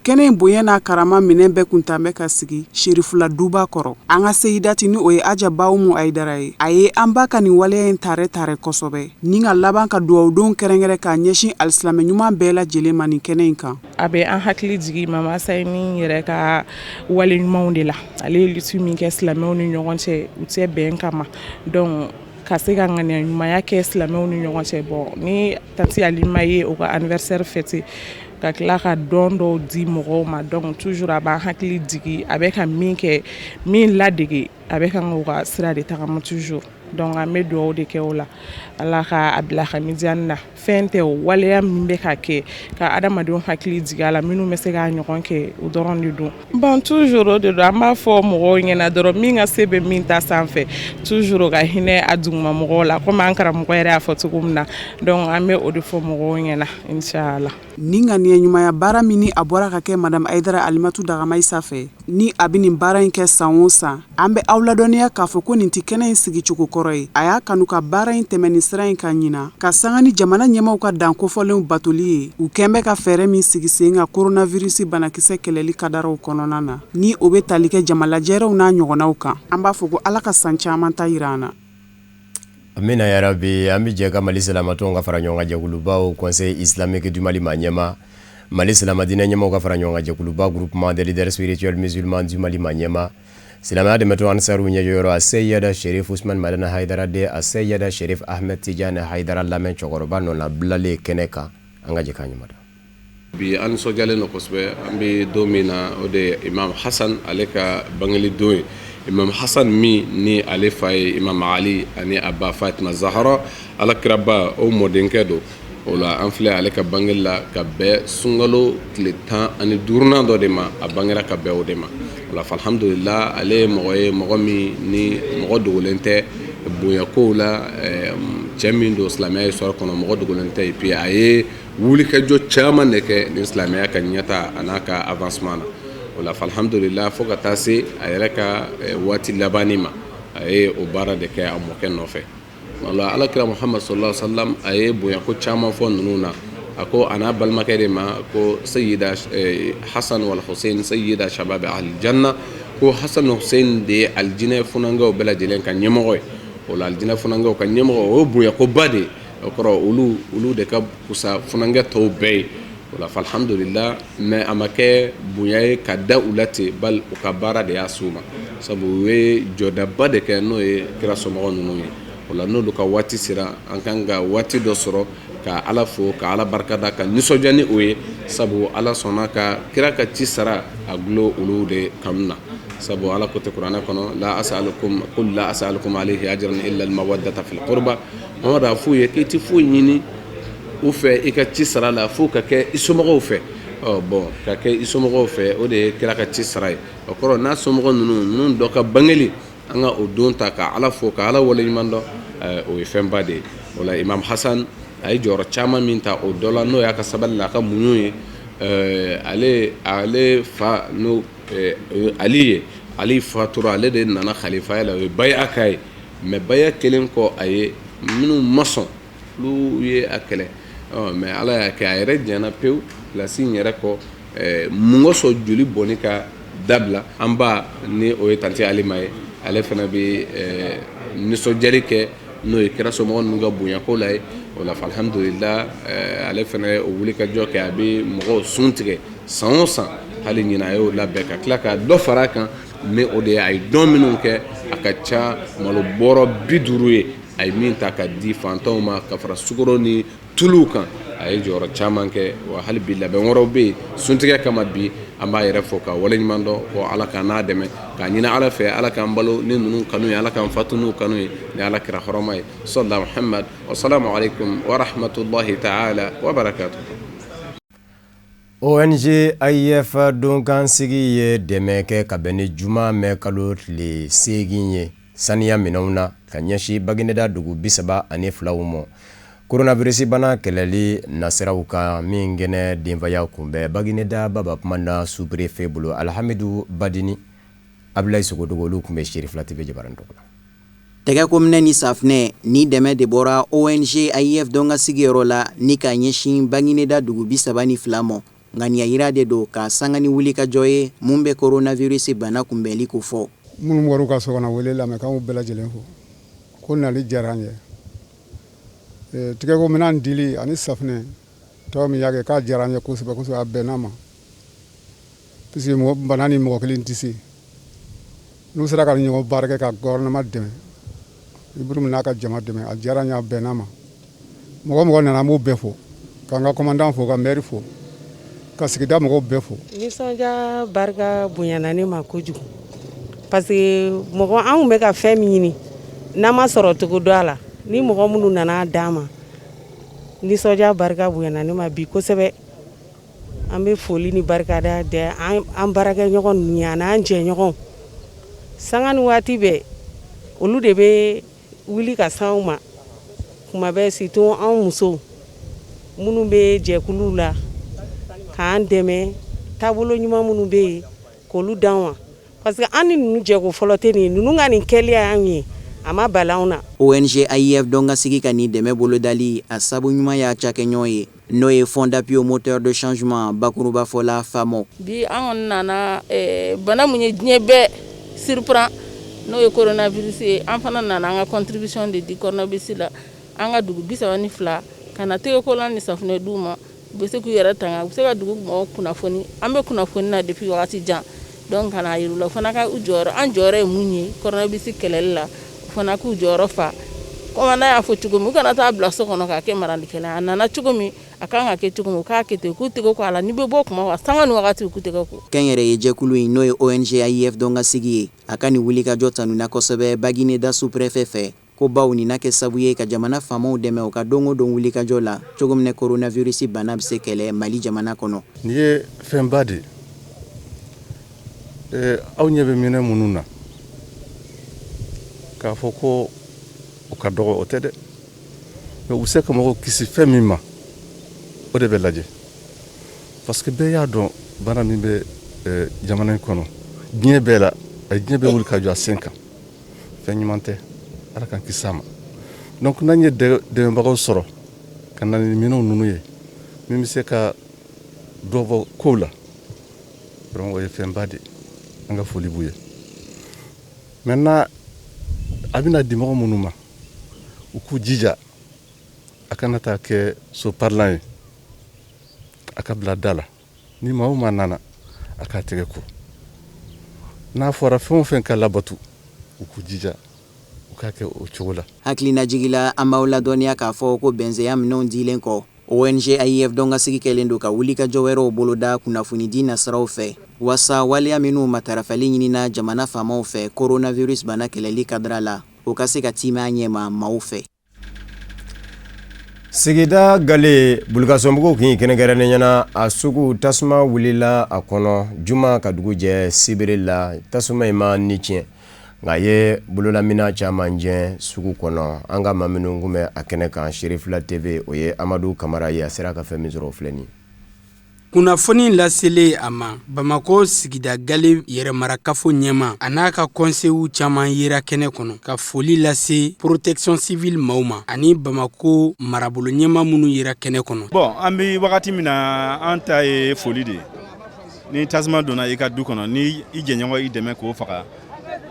Kɛnɛ in bonya n'a karama minɛn bɛɛ kuntan bɛ ka sigi Cherifla duba kɔrɔ an ka Seyidati ni o ye Aja Bawumu Aidara ye a ye an ba ka nin waleya in tare kosɛbɛ ni ka laban ka duwawudenw kɛrɛnkɛrɛn ka ɲɛsin alisilamɛ ɲuman bɛɛ lajɛlen ma nin kɛnɛ in kan. A bɛ an hakili jigin Mama Hasani yɛrɛ ka wale ɲumanw de la ale ye lutte min kɛ silamɛw ni ɲɔgɔn cɛ u tɛ bɛn kama donc ka se ka ŋaniya ɲumanya kɛ silamɛw ni ɲɔgɔn cɛ bon ni Tante Alima ye o ka anniversaire fêté ka tila ka dɔn dɔw di mɔgɔw ma donc toujours a b'an hakili jigi a bɛ ka min kɛ min ladege a bɛ kan k'o ka sira de tagama toujours donc an bɛ dugawu de kɛ o la Ala ka a bila ka midiani na fɛn tɛ o waleya min bɛ ka kɛ ka adamadenw hakili jigi a la minnu bɛ se k'a ɲɔgɔn kɛ o dɔrɔn de don bon toujours o de don an b'a fɔ mɔgɔw ɲɛna dɔrɔn min ka se bɛ min ta sanfɛ toujours ka hinɛ a duguma mɔgɔw la komi an karamɔgɔ yɛrɛ y'a fɔ cogo min na donc an bɛ o de fɔ mɔgɔw ɲɛna inchallah. Ni ŋaniya ɲumanya baara min ni a bɔra ka kɛ madame Aidara Alimatu Dagamayisa fɛ ni a bɛ nin baara in kɛ san o san an bɛ aw ladɔnniya k'a fɔ ko nin tɛ kɛnɛ in sigi cogo kɔrɔ ye a y'a kanu ka baara in tɛmɛ nin sira in kan ɲina ka sanga ni jamana ɲɛmaw ka dan kofɔlenw batoli ye u kɛn bɛ ka fɛɛrɛ min sigi sen ka coronavirus banakisɛ kɛlɛli kadaraw kɔnɔna na ni o bɛ tali kɛ jamalajɛrɛw n'a ɲɔgɔnnaw kan an b'a fɔ ko Ala ka san caman ta yira an na. Amina yarabi an bɛ jɛ ka Mali silamatɔnw ka fara ɲɔgɔn kan jɛkulubaw Conseil islamique du Mali ɲɛma Mali silamadinɛ ɲɛmaw ka fara ɲɔgɔn kan jɛkuluba groupement des leaders spirituels musulmans du Mali ɲɛma silamɛya dɛmɛtɔ ansaru ɲɛjɔyɔrɔ a Seyida Cherif Ousmane Madana Haidara de a Seyida Cherif Ahmed Tidiane Haidara lamɛn cɛkɔrɔba nɔ la bilalen kɛnɛ kan an ka jɛ k'a ɲɛmada. Bi an nisɔndiyalen don kosɛbɛ an bɛ don min na o de ye Imam Hasan ale ka bangeli don ye Imam Hasan min ni ale fa ye Imam Ali ani a ba Fatima Zahara alakiraba o mɔdenkɛ don o la an filɛ ale ka bangeli la ka bɛn sunkalo tile 15 dɔ de ma a bangera ka bɛn o de ma o la alhamdulillah ale ye mɔgɔ ye mɔgɔ min ni mɔgɔ dogolen tɛ bonyakow la cɛ min don silamɛya histoire kɔnɔ mɔgɔ dogolen tɛ et puis a ye wulikajɔ caman de kɛ ni silamɛya ka ɲɛta a n'a ka avancement na o la alhamdulillah fo ka taa se a yɛrɛ ka waati labanni ma a ye o baara de kɛ a mɔkɛ nɔfɛ wala alakira Muhammad sallallahu alaihi wasallam a ye bonyako caman fɔ ninnu na a ko a n'a balimakɛ de ma ko Sayyida Hasan wal Hussein Sayyida Shabab al Janna ko Hasan Hussein de ye aljinɛ funangaw bɛɛ lajɛlen ka ɲɛmɔgɔ ye o la aljinɛ funangaw ka ɲɛmɔgɔ o ye bonyakoba de o kɔrɔ olu de ka kusa funangɛ tɔw bɛɛ ye o la alhamdulillah mais a ma kɛ bonya ye ka da u la ten bali u ka baara de y'a s'u ma sabu u ye jɔdaba de kɛ n'o ye kira somɔgɔ ninnu ye o la n'olu ka waati sera an kan ka waati dɔ sɔrɔ ka Ala fo ka Ala barikada ka nisɔndiya ni o ye sabu Ala sɔnna ka kira ka ci sara a gulo olu de kanu na sabu Ala ko tɛ kuranɛ kɔnɔ la as'alukum alayhi ajran illa al-mawaddata fil qurba Mamadu a f'u ye k'i ti foyi ɲini u fɛ i ka ci sara la fo ka kɛ i somɔgɔw fɛ bon ka kɛ i somɔgɔw fɛ o de ye kira ka ci sara ye o kɔrɔ n'a somɔgɔ ninnu dɔ ka bangeli an ka o don ta ka Ala fo ka Ala waleɲuman dɔn o ye fɛnba de ye o la Imam Hasan a ye jɔyɔrɔ caman min ta o dɔ la n'o y'a ka sabali la a ka muɲu ye ale fa n'o Ali ye Ali fatura ale de nana khalifaya la o ye baya k'a ye mais baya kelen kɔ a ye minnu ma sɔn olu ye a kɛlɛ mais Ala y'a kɛ a yɛrɛ jɛnna pewu place in yɛrɛ kɔ mun so joli bɔnni ka dabila an ba ni o ye tanti Alima ye ale fana bɛ nisɔndiyali kɛ n'o ye kira somɔgɔw ninnu ka bonyako la ye o la alhamdulillah ale fana ye o wulikajɔ kɛ a bɛ mɔgɔw sun tigɛ san o san hali ɲina a y'o labɛn ka tila ka dɔ fara a kan ni o de ye a ye dɔn minnu kɛ a ka ca malo bɔrɔ 50 ye a ye min ta ka di fantanw ma ka fara sukaro ni tuluw kan a ye jɔyɔrɔ caman kɛ wa hali bi labɛn wɛrɛw bɛ yen suntigɛ kama bi an b'a yɛrɛ fɔ ka waleɲuman dɔn ko ala k'an n'a dɛmɛ k'a ɲini ala fɛ ala k'an balo ni ninnu kanu ye ala k'an fatu n'u kanu ye ni ala kira hɔrɔma ye sallallahu muhammad wassalamu alaikum wa rahmatullahi ta'ala wa barakatuh. ONG IF donkansigi ye dɛmɛ kɛ ka bɛn ni juma mɛn kalo tile 8 ye saniya minɛnw na ka ɲɛsi Bagineda dugu 32 ma coronavirus bana kɛlɛli nasiraw ka min gɛnɛ denfaya kunbɛn Bagineda baba kumanda sous-préfet bolo Alhamidu Badini Ablaye Sogodogo olu kun bɛ Cherifla TV jabarandɔgɔ la. Tɛgɛkominɛ ni safinɛ ni dɛmɛ de bɔra ONG IF donkansigi yɔrɔ la ni ka ɲɛsin Bagineda dugu 32 ma ngania yira de do ka sangani wuli ka jɔ ye mun bɛ coronavirus bana kunbɛnli ko fɔ. Minnu wɔru ka sɔgɔna wele lamɛn k'anw bɛɛ lajɛlen fo ko nali diyara an ye tigɛko minan dili ani safinɛ tɔw min y'a kɛ k'a diyara an ye kosɛbɛ kosɛbɛ a bɛnna ma puisque bana ni mɔgɔ kelen tɛ se n'u sera ka ɲɔgɔn baara kɛ ka gouvernement dɛmɛ Ibru n'a ka jama dɛmɛ a diyara an ye a bɛnna ma mɔgɔ nana an b'o bɛɛ fo k'an ka commandant fo ka maire fo ka sigida mɔgɔw bɛɛ fo. Nisɔndiya barika bonyana ne ma kojugu parce que mɔgɔ anw bɛ ka fɛn min ɲini n'a ma sɔrɔ cogo dɔ a la ni mɔgɔ minnu nana d'a ma nisɔndiya barika bonyana ne ma bi kosɛbɛ an bɛ foli ni barika da an baarakɛ ɲɔgɔn ninnu ye an'an jɛɲɔgɔn sanga ni waati bɛɛ olu de bɛ wuli ka s'anw ma kuma bɛɛ surtout anw musow minnu bɛ jɛkuluw la k'an dɛmɛ taabolo ɲuman minnu bɛ yen k'olu d'an ma parce que an ni ninnu jɛko fɔlɔ tɛ nin ninnu ka nin kɛliya y'an ye a ma bala anw na. ONG IF donkansigi ka nin dɛmɛ bolodali a sabu ɲuman y'a cakɛɲɔgɔn ye n'o ye fond d'appui au moteur de changement bakuruba fɔla FAMO. Bi an nana bana mun ye diɲɛ bɛɛ surprend n'o ye coronavirus ye an fana nana an ka contribution de di coronavirus la an ka dugu 32 ka na tɛgɛkolan ni safunɛ d'u ma u bɛ se k'u yɛrɛ tanga u bɛ se ka dugu mɔgɔw kunnafoni an bɛ kunnafoni na depuis wagati jan donc ka na yir'u la u fana ka u jɔyɔrɔ an jɔyɔrɔ ye mun ye coronavirus kɛlɛli la u fana k'u jɔyɔrɔ fa comme n'a y'a fɔ cogo min u kana taa bila so kɔnɔ k'a kɛ maralikɛla a nana cogo min a kan ka kɛ cogo min u k'a kɛ ten k'u tɛgɛ ko a la ni bɛ bɔ kuma wa sanga ni wagati u k'u tɛgɛ ko. Kɛnyɛrɛ ye jɛkulu in n'o ye ONG IF donkansigi ye a ka nin wulikajɔ tanuna kosɛbɛ Bagineda sous-préfet fɛ ko baw nin na kɛ sabu ye ka jamana faamaw dɛmɛ u ka don o don wulikajɔ la cogo min coronavirus bana bɛ se kɛlɛ Mali jamana kɔnɔ. Nin ye fɛnba de aw ɲɛ bɛ minɛ minnu na k'a fɔ ko o ka dɔgɔ o tɛ dɛ mais u se ka mɔgɔw kisi fɛn min ma o de bɛ lajɛ parce que bɛɛ y'a dɔn bana min bɛ jamana in kɔnɔ diɲɛ bɛɛ la a diɲɛ bɛ wuli ka jɔ a sen kan fɛn ɲuman tɛ ala k'an kisi a ma donc n'an ye dɛmɛbagaw sɔrɔ ka na ni minɛnw ninnu ye min bɛ se ka dɔ bɔ kow la vraiment o ye fɛnba de an ka foli b'u ye maintenant a bɛna di mɔgɔ minnu ma u k'u jija a kana taa kɛ so parlant ye a ka bila da la ni maa o maa nana a k'a tɛgɛ ko n'a fɔra fɛn o fɛn ka labato u k'u jija u k'a kɛ o cogo la. Hakilina jigila an b'aw ladɔnniya k'a fɔ ko bɛnzɛya minɛnw dilen kɔ ONG IF donkansigi kɛlen don ka wulikajɔ wɛrɛw boloda kunnafoni di nasiraw fɛ wasa waleya minnu matarafali ɲinina jamana faamaw fɛ coronavirus bana kɛlɛli kadira la o ka se ka timɛ a ɲɛma maaw fɛ. Sigida gale bulukasɔnbugu kun kɛnɛkɛrɛnnen ɲɛna a sugu tasuma wulila a kɔnɔ juma ka dugu jɛ sibiri la tasuma in ma ni tiɲɛ nka ye bololamina caman jɛ sugu kɔnɔ an ka maa minnu kun bɛ a kɛnɛ kan Cherifla TV o ye Amadu Kamara ye a sera ka fɛn min sɔrɔ o filɛ nin ye. Kunnafoni lasele a ma Bamako sigida gale yɛrɛmarakafo ɲɛma a n'a ka conseil caman yera kɛnɛ kɔnɔ ka foli lase protection civile maaw ma ani Bamako marabolo ɲɛma minnu yera kɛnɛ kɔnɔ. Bon an bɛ wagati min na an ta ye foli de ni tasuma donna i ka du kɔnɔ ni i jɛɲɔgɔn i dɛmɛ k'o faga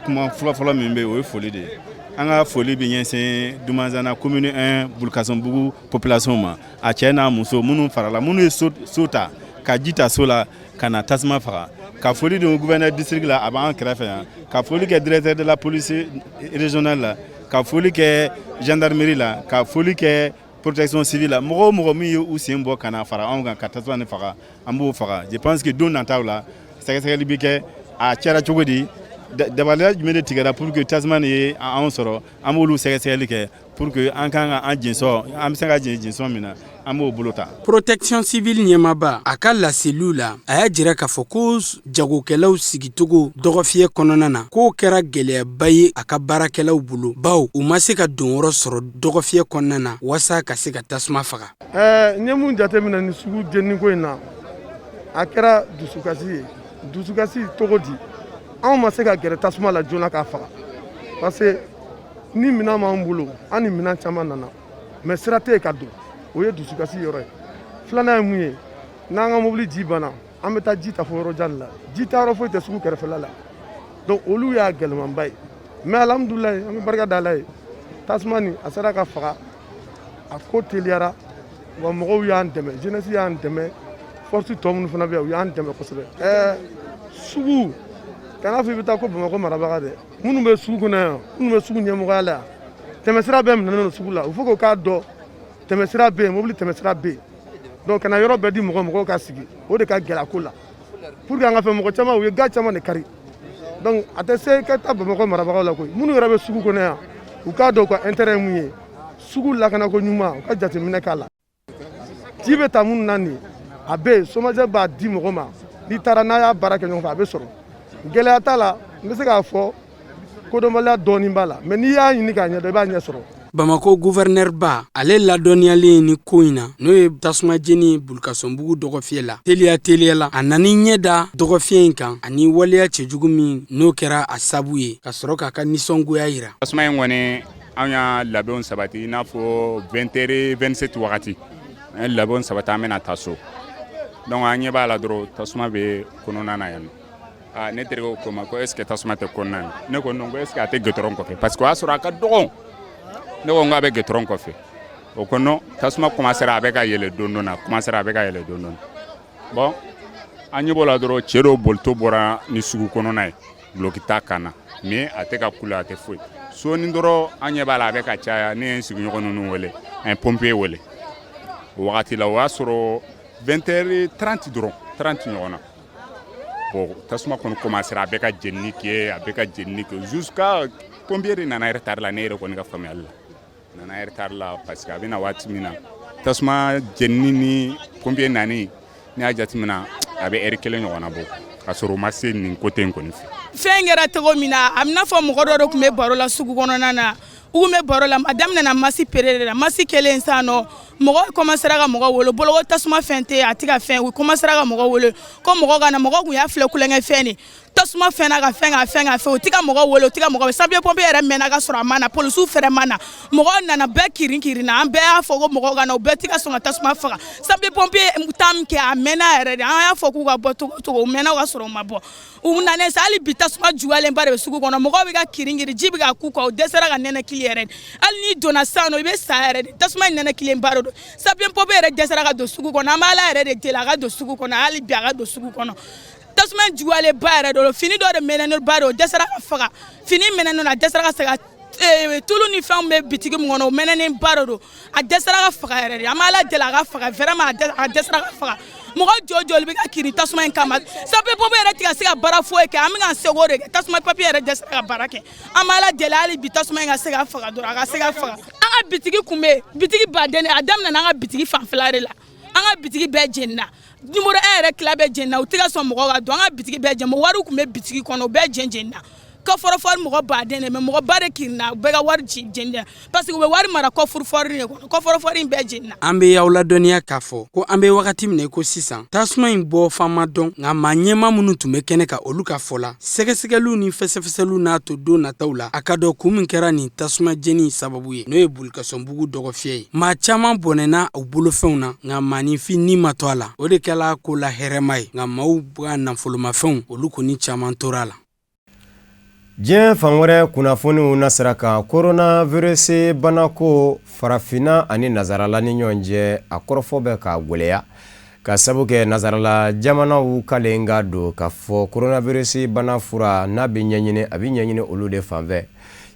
kuma fɔlɔfɔlɔ min bɛ o ye foli de ye an ka foli bɛ ɲɛsin Dumanzana commune 1 Bulkasonbugu population ma a cɛ n'a muso minnu farala minnu ye so ta ka ji ta so la ka na tasuma faga ka foli di gouverneur district la a b'an kɛrɛfɛ yan ka foli kɛ directeur de la police régionale la ka foli kɛ gendarmerie la ka foli kɛ protection civile la mɔgɔ o mɔgɔ min ye u sen bɔ ka na fara anw kan ka tasuma ni faga an b'o faga je pense que don nataw la sɛgɛsɛgɛli bi kɛ a cɛra cogo di dabaliya jumɛn de tigɛra pour que tasuma ni ye anw sɔrɔ an b'olu sɛgɛsɛgɛli kɛ pour que an kan ka an jɛnsɔn an bɛ se ka jɛnsɔn min na an b'o bolo ta. Protection civile ɲɛmaaba a ka laseliw la a y'a jira k'a fɔ ko jagokɛlaw sigicogo dɔgɔfiyɛ kɔnɔna na k'o kɛra gɛlɛyaba ye a ka baarakɛlaw bolo baw u ma se ka donyɔrɔ sɔrɔ dɔgɔfiyɛ kɔnɔna na walasa ka se ka tasuma faga. N ye mun jateminɛ ni sugu jenini ko in na a kɛra dusukasi ye dusukasi cogo di anw ma se ka gɛrɛ tasuma la joona k'a faga parce que ni minɛn m'an bolo an ni minɛn caman nana mais sira tɛ yen ka don o ye dusukasi yɔrɔ ye filanan ye mun ye n'an ka mobili ji banna an bɛ taa ji ta fo yɔrɔ jan la ji ta yɔrɔ foyi tɛ sugu kɛrɛfɛla la donc olu y'a gɛlɛmanba ye mais alhamdulilayi an bɛ barika da Ala ye tasuma nin a sera ka faga a ko teliyara wa mɔgɔw y'an dɛmɛ jeunesse y'an dɛmɛ force tɔ minnu fana bɛ yan u y'an dɛmɛ kosɛbɛ sugu kana fɔ i bɛ taa ko Bamakɔ marabaga dɛ minnu bɛ sugu kɔnɔ yan minnu bɛ sugu ɲɛmɔgɔya la yan tɛmɛsira bɛɛ minɛnen don sugu la il faut k'o k'a dɔn tɛmɛsira bɛ yen mobili tɛmɛsira bɛ yen donc kana yɔrɔ bɛɛ di mɔgɔw ka sigi o de ka gɛlɛ ko la pour que an ka fɛ mɔgɔ caman u ye ga caman de kari donc a tɛ se ka taa Bamakɔ marabagaw la koyi minnu yɛrɛ bɛ sugu kɔnɔ yan u k'a dɔn u ka intérêt ye mun ye sugu lakanako ɲuman u ka jateminɛ k'a la ji bɛ ta minnu na nin a bɛ yen somajɛ b'a di mɔgɔ ma n'i taara n'a y'a baara kɛ ɲɔgɔn fɛ a bɛ sɔrɔ gɛlɛya t'a la n bɛ se k'a fɔ kodɔnbaliya dɔɔnin b'a la mais n'i y'a ɲini k'a ɲɛdɔn i b'a ɲɛ sɔrɔ. Bamako gouverneur ba ale ladɔnniyalen ni ko in na n'o ye tasuma jeni Bulkasonbugu dɔgɔfiyɛ la teliya la a nani ɲɛ da dɔgɔfiyɛ in kan ani waleya cɛjugu min n'o kɛra a sabu ye ka sɔrɔ k'a ka nisɔngoya yira. Tasuma in kɔni an y'a labɛnw sabati i n'a fɔ 20h27 wagati an ye labɛnw sabati an bɛna taa so donc an ɲɛ b'a la dɔrɔn tasuma bɛ kɔnɔna na yan. Ne terikɛw ko ma ko est ce que tasuma tɛ kɔnɔna na ne ko non ko est ce que a tɛ gitɔrɔn kɔfɛ parce que o y'a sɔrɔ a ka dɔgɔn ne ko n k'a bɛ gitɔrɔn kɔfɛ o ko non tasuma commencera a bɛ ka yɛlɛ dɔɔni dɔɔni bon an ɲɛ b'o la dɔrɔn cɛ dɔw bolito bɔra ni sugu kɔnɔna ye bloki t'a kan na mais a tɛ ka kule a tɛ foyi soni dɔrɔn an ɲɛ b'a la a bɛ ka caya ne ye n sigiɲɔgɔn ninnu wele an ye pompier wele o wagati la o y'a sɔrɔ 20h30 dɔrɔn 30 ɲɔgɔn na. Bon, tasuma kɔni commencera a bɛ ka jenini kɛ jusqu'à pompier de nana retard la ne yɛrɛ kɔni ka faamuyali la nana retard la parce que a bɛna waati min na tasuma jenini ni pompier nani ne y'a jateminɛ a bɛ heure 1 ɲɔgɔn na bɔ ka sɔrɔ o ma se nin côté in kɔni fɛ. Fɛn kɛra cogo min na a bɛna fɔ mɔgɔ dɔ de tun bɛ baro la sugu kɔnɔna na u tun bɛ baro la a daminɛna masi pere de la masi kelen san nɔ mɔgɔ commencera ka mɔgɔ wele boloko tasuma fɛn tɛ a tɛ ka fɛn u commencera ka mɔgɔ wele ko mɔgɔ ka na mɔgɔ tun y'a filɛ kulonkɛ fɛn de tasuma fɛnna ka fɛn o tɛ ka mɔgɔ wele o tɛ ka mɔgɔ wele sabule pompier yɛrɛ mɛnna ka sɔrɔ a ma na polisiw fɛrɛ ma na mɔgɔ nana bɛɛ kirin na an bɛɛ y'a fɔ ko mɔgɔ ka na o bɛɛ tɛ ka sɔn ka tasuma faga sabule pompier taa min kɛ a mɛnna yɛrɛ de an y'a fɔ k'u ka bɔ cogo o mɛnna o ka sɔrɔ u ma bɔ u nana sa hali bi tasuma juguyalenba de bɛ sugu kɔnɔ mɔgɔw bɛ ka kirin ji bɛ ka k'u kan o dɛsɛra ka nɛnɛkili yɛrɛ de hali n'i donna san nɔ i bɛ sa yɛrɛ de tasuma in nɛnɛkilenba de don sabule pompier yɛrɛ dɛsɛra ka don sugu kɔnɔ an bɛ Ala yɛrɛ de deli a ka don sugu kɔnɔ hali bi a ka don sugu kɔnɔ tasuma juguyalen ba yɛrɛ don fini dɔ de mɛnɛnen ba de o dɛsɛra ka faga fini mɛnɛnen a dɛsɛra ka se ka tulu ni fɛnw bɛ bitigi min kɔnɔ o mɛnɛnen ba de don a dɛsɛra ka faga yɛrɛ de an bɛ Ala deli a ka faga vraiment a dɛsɛra ka faga mɔgɔ jɔli bɛ ka kirin tasuma in kama sabule pompier yɛrɛ tɛ ka se ka baara foyi kɛ an bɛ ka seko de kɛ tasuma papier yɛrɛ dɛsɛra ka baara kɛ an bɛ Ala deli hali bi tasuma in ka se ka faga dɔrɔn a ka se ka faga an ka bitigi kun bɛ bitigi baden a daminɛna an ka bitigi fanfɛla de la an ka bitigi bɛɛ jenina numéro 1 yɛrɛ tila bɛɛ jenina u tɛ ka sɔn mɔgɔw ka don an ka bitigi bɛɛ jɛn wariw tun bɛ bitigi kɔnɔ o bɛɛ jenina ko fɔrɔfɔri mɔgɔ baden de mais mɔgɔ ba de kirina bɛɛ ka wari jɛnina parce que u bɛ wari mara ko furufɔri de kɔnɔ ko fɔrɔfɔri in bɛɛ jɛnina. An bɛ y'aw ladɔnniya k'a fɔ ko an bɛ wagati min na ko sisan tasuma in bɔ fan ma dɔn nka maa ɲɛma minnu tun bɛ kɛnɛ ka olu ka fɔ la sɛgɛsɛgɛliw ni fɛsɛfɛsɛliw n'a to don nataw la a ka dɔn kun min kɛra nin tasuma jeni sababu ye n'o ye bulikasɔnbugu dɔgɔfiyɛ ye maa caman bɔnɛna u bolofɛnw na nka maaninfin ni ma to a la o de kɛla ko la hɛrɛma ye nka maaw ka nafolomafɛnw olu kɔni caman tora la. Diɲɛ fan wɛrɛ kunnafoniw nasira kan coronavirus bana ko farafina ani nazarala ni ɲɔgɔn cɛ a kɔrɔfɔ bɛ ka gwɛlɛya ka sabu kɛ nazarala jamanaw kalen ka don ka fɔ coronavirus bana fura n'a bɛ ɲɛɲini a bɛ ɲɛɲini olu de fanfɛ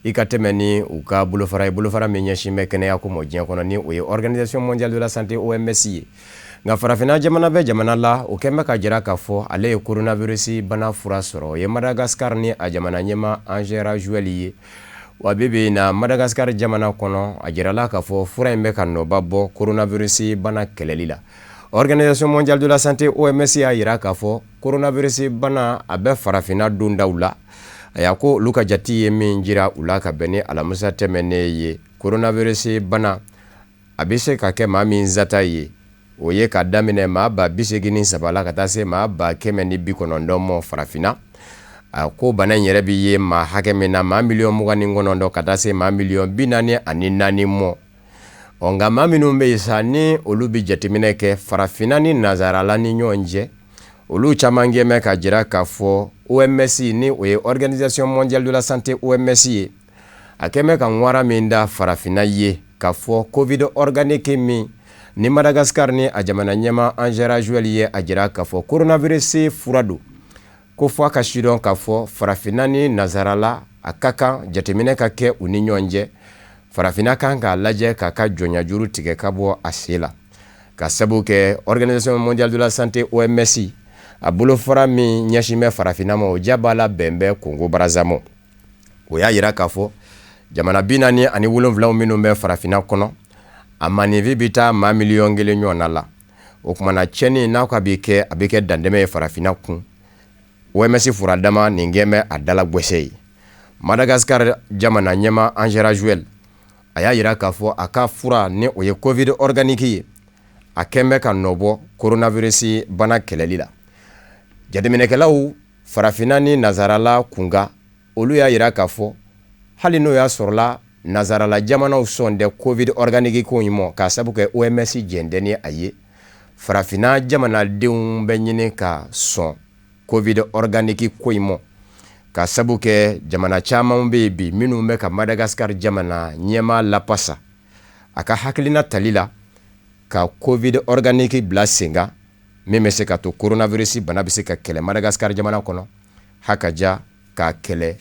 i ka tɛmɛ ni u ka bolofara min ɲɛsin bɛ kɛnɛya ko mɔ diɲɛ kɔnɔ ni o ye Organisation mondiale de la santé OMS ye nka farafina jamana bɛ jamana la o kɛn bɛ ka jira k'a fɔ ale ye coronavirus bana fura sɔrɔ o ye Madagascar ni a jamana ɲɛma Angela Joël ye wa bi na Madagascar jamana kɔnɔ a jirala k'a fɔ fura in bɛ ka nɔba bɔ coronavirus bana kɛlɛli la. Organisation mondiale de la santé OMS y'a jira k'a fɔ coronavirus bana a bɛ farafina dondaw la a y'a ko olu ka jati ye min jira u la ka bɛn ni alamisa tɛmɛnen ye coronavirus bana a bɛ se ka kɛ maa min zata ye o ye ka daminɛ maa ba 83 la ka taa se maa ba 190 ma farafina a ko bana in yɛrɛ bi ye maa hakɛ min na maa 29 ka taa se maa 44 ma nka maa minnu bɛ yen sa ni olu bi jateminɛ kɛ farafina ni nazarala ni ɲɔgɔn cɛ olu caman kɛmɛ ka jira k'a fɔ OMS ni o ye Organisation mondiale de la santé OMS ye a kɛmɛ ka ŋwara min da farafina ye k'a fɔ Covid organique min ni Madagascar ni a jamana ɲɛma Angela Joël ye a jira k'a fɔ coronavirus fura don ko fɔ a ka sidɔn k'a fɔ farafina ni nazarala a ka kan jateminɛ ka kɛ u ni ɲɔgɔn cɛ farafina kan k'a lajɛ k'a ka jɔnyajuru tigɛ ka bɔ a se la ka sabu kɛ Organisation mondiale de la santé OMS a bolofara min ɲɛsin bɛ farafina ma o ja b'a la bɛn bɛ Congo Brazzaville o y'a jira k'a fɔ jamana 47 minnu bɛ farafina kɔnɔ a maninfi bi taa maa 1,000,000 ɲɔgɔnna la o kumana cɛni n'a ka bi kɛ a bɛ kɛ dandɛmɛ ye farafina kun OMS fura dama nin gɛmɛ a dala gwɛsɛ ye Madagascar jamana ɲɛma Angela Joël a y'a jira k'a fɔ a ka fura ni o ye Covid organique ye a kɛn bɛ ka nɔbɔ coronavirus bana kɛlɛli la jateminɛkɛlaw farafina ni nazarala kunga olu y'a jira k'a fɔ hali n'o y'a sɔrɔla nazarala jamanaw sɔn dɛ Covid organique ko in ma k'a sabu kɛ OMS jɛndɛni a ye farafina jamanadenw bɛ ɲini ka sɔn Covid organique ko in ma ka sabu kɛ jamana caman bɛ bi minnu bɛ ka Madagascar jamana ɲɛma lapasa a ka hakilina tali la ka Covid organique bila senga min bɛ se ka to coronavirus bana bɛ se ka kɛlɛ Madagascar jamana kɔnɔ hakaja ka kɛlɛ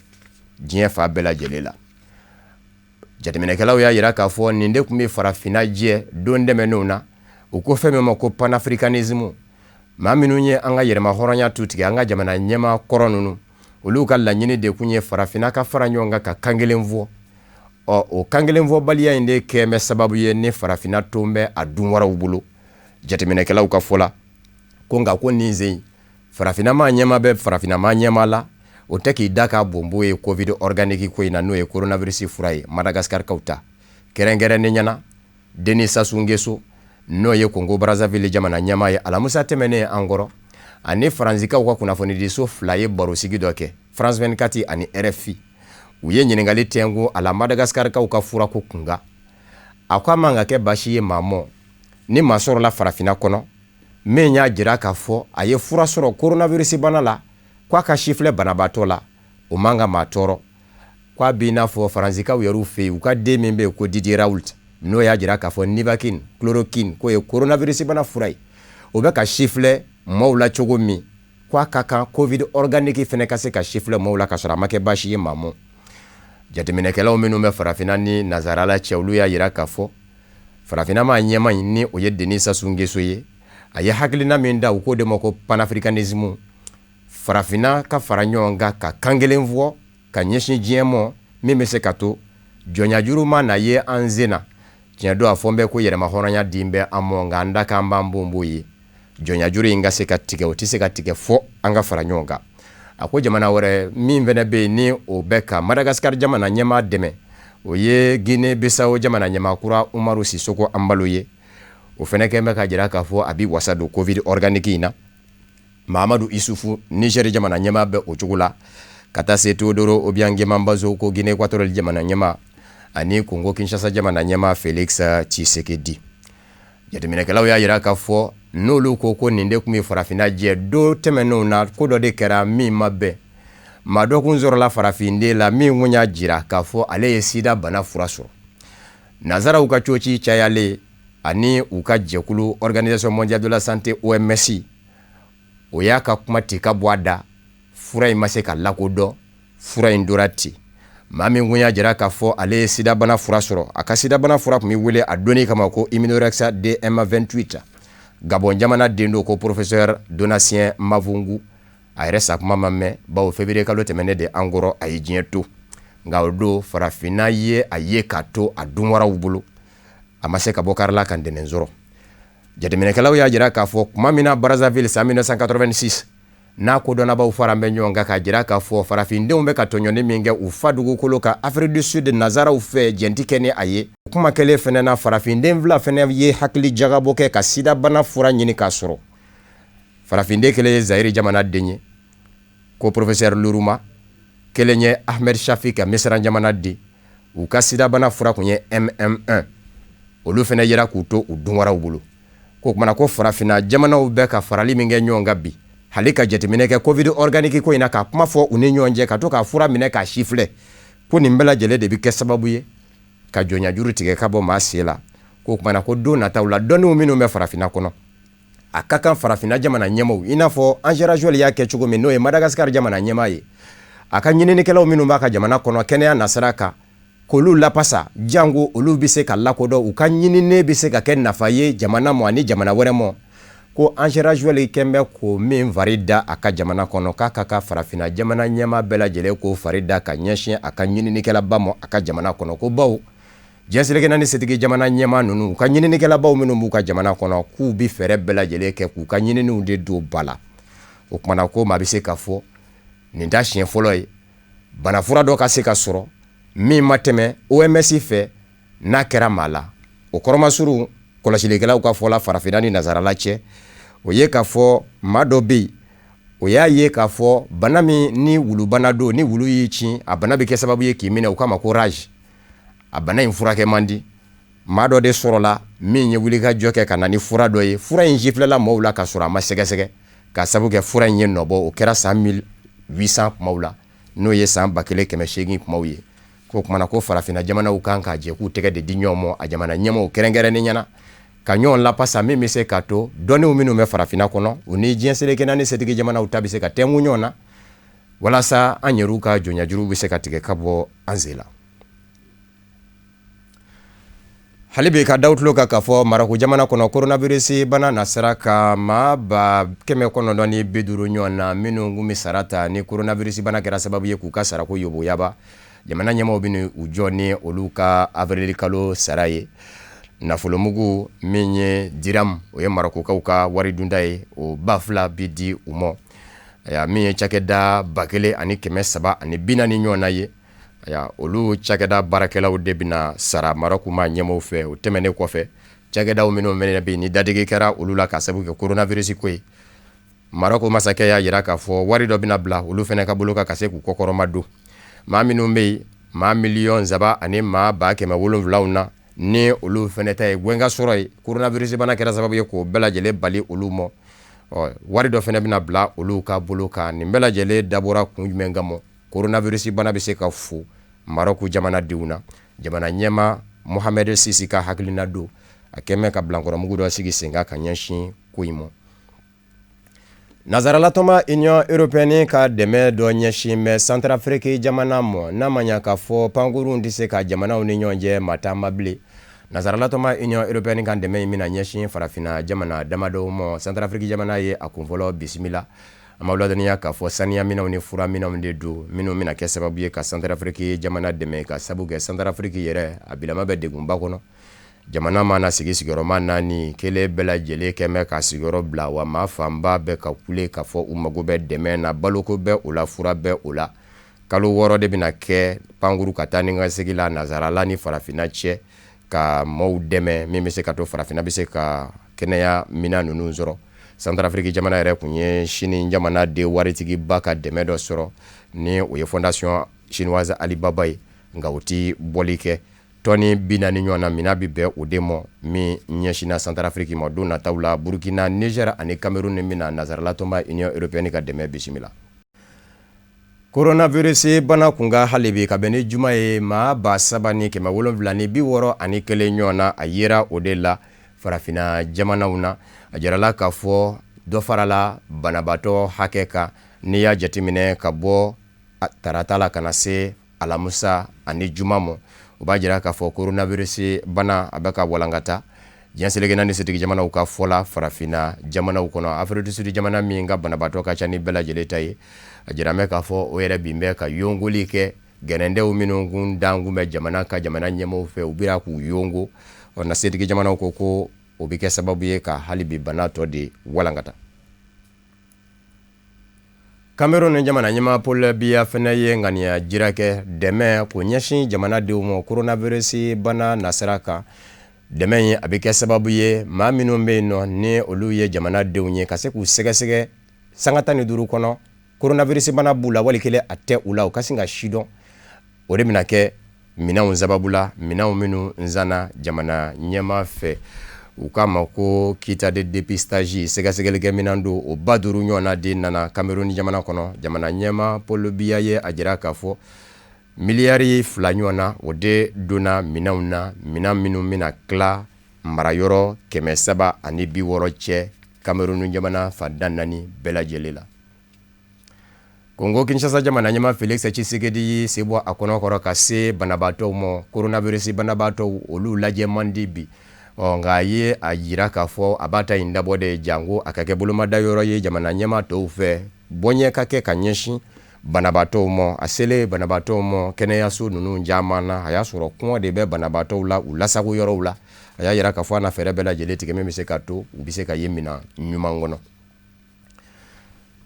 diɲɛ fa bɛɛ lajɛlen la jateminɛkɛlaw y'a jira k'a fɔ nin de tun bɛ farafina jɛ don dɛmɛnenw na u ko fɛn min ma ko panafricanisme maa minnu ye an ka yɛrɛma hɔrɔnya tu tigɛ an ka jamana ɲɛma kɔrɔ ninnu olu ka laɲini de kun ye farafina ka fara ɲɔgɔn kan ka kan kelen fɔ o kan kelen fɔbaliya in de kɛ bɛ sababu ye ni farafina ton bɛ a dun wɛrɛw bolo jateminɛkɛlaw ka fɔ la ko nka ko nin sen farafina maa ɲɛma bɛ farafina maa ɲɛma la o tɛ k'i da ka bonbo ye Covid organique ko in na n'o ye coronavirus fura ye Madagascar kaw ta kɛrɛnkɛrɛnnen ɲɛna Denis Sassou Nguesso n'o ye Congo Brazzaville jamana ɲɛma ye alamisa tɛmɛnen an kɔrɔ ani faransikaw ka kunnafonidiso 2 ye barosigi dɔ kɛ France 24 ani RFI u ye ɲininkali tɛngu a la Madagascar kaw ka fura ko kunga a ko a man ka kɛ basi ye maa mɔ ni maa sɔrɔla farafina kɔnɔ min y'a jira k'a fɔ a ye fura sɔrɔ coronavirus bana la k'a ka sifilɛ banabaatɔ la o man ka maa tɔɔrɔ k'a b'i n'a fɔ faransikaw yɛrɛ fɛ yen u ka den min bɛ yen ko Didier Raoult n'o y'a jira k'a fɔ Nivaquine chloroquine k'o ye coronavirus bana fura ye o bɛ ka sifilɛ maaw la cogo min k'a ka kan Covid organique fɛnɛ ka se ka sifilɛ maaw la ka sɔrɔ a ma kɛ basi ye maa mɔ jateminɛkɛlaw minnu bɛ farafina ni nazarala cɛ olu y'a jira k'a fɔ farafina maa ɲɛma in ni o ye Denis Sassou Nguesso ye a ye hakilina min da u k'o de ma ko panafricanisme farafina ka fara ɲɔgɔn kan ka kan kelen fɔ ka ɲɛsin diɲɛ mɔ min bɛ se ka to jɔnyajuru ma na ye an sen na tiɲɛ don a fɔ n bɛ ko yɛrɛma hɔrɔnya din bɛ an mɔ nka an da k'an b'an bonbo ye jɔnyajuru in ka se ka tigɛ o tɛ se ka tigɛ fɔ an ka fara ɲɔgɔn kan a ko jamana wɛrɛ min fɛnɛ bɛ yen ni o bɛ ka Madagascar jamana ɲɛmaa dɛmɛ o ye Guinée Bissau jamana ɲɛmaakura Umaru Sisoko Ambalo ye o fɛnɛ kɛn bɛ ka jira k'a fɔ a bi wasa don Covid organique in na. Mahamadu Isufu Niger jamana ɲɛmaa bɛ o cogo la ka taa se Teodoro Obiang Nguema ko Guinée Équatoriale jamana ɲɛmaa ani Congo Kinshasa jamana ɲɛmaa Félix Tshisekedi. Jateminɛkɛlaw y'a jira k'a fɔ n'olu ko nin de kun ye farafina jɛ do tɛmɛnenw na ko dɔ de kɛra min ma bɛn. Maa dɔ kun sɔrɔla farafinde la min kun y'a jira k'a fɔ ale ye sida bana fura sɔrɔ. Nazaraw ka coci cayalen ani u ka jɛkulu Organisation mondiale de la santé OMS o y'a ka kuma ti ka bɔ a da fura in ma se ka lakodɔn fura in dora ten. Maa min kun y'a jira k'a fɔ ale ye sida bana fura sɔrɔ a ka sida bana fura kun bɛ wele a donni kama ko Immunorexa DM28 Gabon jamana den do ko professeur Donatien Mavungu a yɛrɛ sakuma ma mɛn bawo février kalo tɛmɛnen de an kɔrɔ a ye diɲɛ to nka o don farafina ye a ye k'a to a dunwaraw bolo a ma se ka bɔ kari la ka ntɛnɛn sɔrɔ. Jateminɛkɛlaw y'a jira k'a fɔ kuma min na Brazzaville san 1986 n'a kodɔnnabaw fara bɛ ɲɔgɔn kan k'a jira k'a fɔ farafindenw bɛ ka tɔɲɔni min kɛ u fa dugukolo ka Afrique du Sud nazaraw fɛ jɛnti kɛ ni a ye. Kuma kɛlen fɛnɛ na farafinden fila fɛnɛ ye hakili jagabɔ kɛ ka sida bana fura ɲini k'a sɔrɔ. Farafinde kelen ye Zaire jamana den ye ko professeur Luruma, kelen ye Ahmed Shafi ka Misra jamana den u ka sida bana fura kun ye MM1 olu fɛnɛ yera k'u to u dunwaraw bolo. Ko kumana ko farafina jamanaw bɛ ka farali min kɛ ɲɔgɔn kan bi hali ka jateminɛ kɛ Covid organique ko in na ka kuma fɔ u ni ɲɔgɔn cɛ ka to ka fura minɛ k'a si filɛ ko nin bɛɛ lajɛlen de bi kɛ sababu ye ka jɔnyajuru tigɛ ka bɔ maa sen la. Ko kumana ko don nataw la dɔnniw minnu bɛ farafina kɔnɔ a ka kan farafina jamana ɲɛmaaw i n'a fɔ Angela Jolie y'a kɛ cogo min n'o ye Madagascar jamana ɲɛmaa ye a ka ɲininikɛlaw minnu b'a ka jamana kɔnɔ kɛnɛya nasira kan k'olu lapasa jango olu bɛ se ka lakodɔn u ka ɲinini bɛ se ka kɛ nafa ye jamana mɔ ani jamana wɛrɛ mɔ ko Angela Jolie kɛn bɛ k'o min fari da a ka jamana kɔnɔ k'a ka ka farafina jamana ɲɛmaa bɛɛ lajɛlen k'o fari da ka ɲɛsin a ka ɲininikɛlaba mɔ a ka jamana kɔnɔ ko bawo diɲɛseleke naani setigi jamana ɲɛmaa ninnu u ka ɲininikɛlabaw minnu b'u ka jamana kɔnɔ k'u bi fɛɛrɛ bɛɛ lajɛlen kɛ k'u ka ɲininiw de don ba la. O kumana ko maa bɛ se ka fɔ nin ta siɲɛ fɔlɔ ye bana fura dɔ ka se ka sɔrɔ min ma tɛmɛ OMS fɛ n'a kɛra maa la. O kɔrɔmasuru kɔlɔsilikɛlaw ka fɔ la farafina ni nazarala cɛ o ye k'a fɔ maa dɔ bɛ yen o y'a ye k'a fɔ bana min ni wulubana don ni wulu y'i ci a bana bɛ kɛ sababu ye k'i minɛ u k'a ma ko rage a bana in furakɛ man di maa dɔ de sɔrɔla min ye wuli ka jɔ kɛ ka na ni fura dɔ ye fura in jifilɛla maaw la ka sɔrɔ a ma sɛgɛsɛgɛ ka sababu kɛ fura in ye nɔbɔ o kɛra san 1800 kumaw la n'o ye san 1800 kumaw ye. Ko kumana ko farafina jamanaw kan k'a jɛ k'u tɛgɛ de di ɲɔgɔn ma a jamana ɲɛmaaw kɛrɛnkɛrɛnnen ɲɛna ka ɲɔgɔn lapasa min bɛ se ka to dɔnniw minnu bɛ farafina kɔnɔ u ni diɲɛseleke naani setigi jamanaw ta bɛ se ka tɛnku ɲɔgɔn na walasa an yɛrɛw ka jɔnyajuru bɛ se ka tigɛ ka bɔ an sen la. Hali bi ka daw tulo kan k'a fɔ Marako jamana kɔnɔ coronavirus bana nasira ka maa ba 950 ɲɔgɔn na minnu kun bɛ sara ta ni coronavirus bana kɛra sababu ye k'u ka sarako yoboyaba jamana ɲɛmaaw bɛ u jɔ ni olu ka avril kalo sara ye. Nafolomugu min ye diram o ye Marakokaw ka wari dunda ye o ba fila bi di u ma min ye cakɛda 1340 ɲɔgɔn na ye olu cakɛda baarakɛlaw de bɛna sara Marako ma ɲɛmaaw fɛ o tɛmɛnen kɔfɛ cakɛdaw minnu mɛnɛ bɛ ni dadege kɛra olu la ka sababu kɛ coronavirus ko ye Marako masakɛ y'a jira k'a fɔ wari dɔ bɛna bila olu fɛnɛ ka bolo ka se k'u kɔkɔrɔma don maa minnu bɛ yen maa 1,000,000 ani maa 700,000 na ni olu fɛnɛ ta ye gɛnga sɔrɔ ye coronavirus bana kɛra sababu ye k'o bɛɛ lajɛlen bali olu mɔ wari dɔ fɛnɛ bɛna bila olu ka bolo kan nin bɛɛ lajɛlen dabɔra kun jumɛn kama coronavirus bana bɛ se ka fo Marako jamanadenw na jamana ɲɛmaa Mohamed Sisi ka hakilina don a kɛmɛ ka bilankɔrɔmugu dɔ sigi sen kan ka ɲɛsin ko in ma. Nazaralatɔma Union Européenne ka dɛmɛ dɔ ɲɛsin bɛ Centrafrique jamana mɔ n'a ma ɲa k'a fɔ pankurun tɛ se ka jamanaw ni ɲɔgɔn cɛ maa taama bilen. Nazaralatɔma Union Européenne ka dɛmɛ in bɛna ɲɛsin farafina jamana damadɔw mɔ Centrafrique jamana ye a kunfɔlɔ bisimila a ma ladɔnniya k'a fɔ saniya minɛnw ni fura minɛnw de don minnu bɛna kɛ sababu ye ka Centrafrique jamana dɛmɛ ka sababu kɛ Centrafrique yɛrɛ a bilama bɛ degunba kɔnɔ jamana mana sigi sigiyɔrɔma 4 kelen bɛɛ lajɛlen kɛmɛ ka sigiyɔrɔ bila wa maa fanba bɛ ka kule ka fɔ u mago bɛ dɛmɛ na baloko bɛ o la fura bɛ o la kalo 6 de bɛna kɛ pankuru ka taa ni ka segi la nazarala ni farafina cɛ ka maaw dɛmɛ min bɛ se ka to farafina bɛ se ka kɛnɛya mina ninnu sɔrɔ Centrafrique jamana yɛrɛ kun ye Chine jamana de waritigiba ka dɛmɛ dɔ sɔrɔ ni o ye fondation chinoise Alibaba ye nka o ti bɔli kɛ tɔni 40 ɲɔgɔn na mina bi bɛn o de ma min ɲɛsina Centrafrique ma don nataw la Burkina, Niger ani Cameroun ni mina nazarala tɔnba Union européenne ka dɛmɛ bisimila. Coronavirus bana kunga halibi ka bɛn ni juma ye maa 7,760 ɲɔgɔn na a yera o de la farafina jamanaw na a jarala k'a fɔ dɔ farala banabaatɔ hakɛ kan n'i y'a jateminɛ ka bɔ tarata la kana se alamusa ani juma ma o b'a jira k'a fɔ coronavirus bana a bɛ ka walankata diɲɛ seleke naani setigi jamanaw ka fɔ la farafina jamanaw kɔnɔ Afrique du Sud jamana min ka banabaatɔ ka ca ni bɛɛ lajɛlen ta ye a jiramɛ k'a fɔ o yɛrɛ bin bɛ ka yongoli kɛ gɛnɛndɛw minnu kun dangun bɛ jamana ka jamana ɲɛmɔgɔw fɛ u bira k'u yongo na setigi jamanaw ko o bɛ kɛ sababu ye ka hali bi bana tɔ de walankata. Cameroun jamana ɲɛma Paul Biya fɛnɛ ye ŋaniya jira kɛ dɛmɛ ko ɲɛsin jamanadenw ma coronavirus bana nasira kan dɛmɛ in a bɛ kɛ sababu ye maa minnu bɛ yen nɔ ni olu ye jamanadenw ye ka se k'u sɛgɛsɛgɛ sanga 15 kɔnɔ coronavirus bana b'u la wali kelen a tɛ u la u ka sin ka sidɔn o de bɛna kɛ minɛnw sababu la minɛnw minnu nzana jamana ɲɛma fɛ u k'a ma ko kita de dépistage sɛgɛsɛgɛlikɛ minɛn don o ba 5 ɲɔgɔnna de nana Cameroun jamana kɔnɔ jamana ɲɛma Paul Biya ye a jira k'a fɔ miliyari 2 ɲɔgɔnna o de donna minɛnw na minɛn minnu bɛna tila marayɔrɔ 360 cɛ Cameroun jamana fanda 4 bɛɛ lajɛlen la. Congo Kinshasa jamana ɲɛma Félix Tshisekedi ye sebɔ a kɔnɔkɔrɔ ka se banabaatɔw ma coronavirus banabaatɔw olu lajɛ man di bi nka a ye a jira k'a fɔ a b'a ta in dabɔ de jango a ka kɛ bolomada yɔrɔ ye jamana ɲɛma tɔw fɛ bɔɲɛ ka kɛ ka ɲɛsin banabaatɔw ma a selen banabaatɔw ma kɛnɛyaso ninnu caman na a y'a sɔrɔ kɔngɔ de bɛ banabaatɔw la u lasago yɔrɔw la a y'a jira k'a fɔ a na fɛɛrɛ bɛɛ lajɛlen tigɛ min bɛ se ka to u bɛ se ka ye minɛn ɲuman kɔnɔ.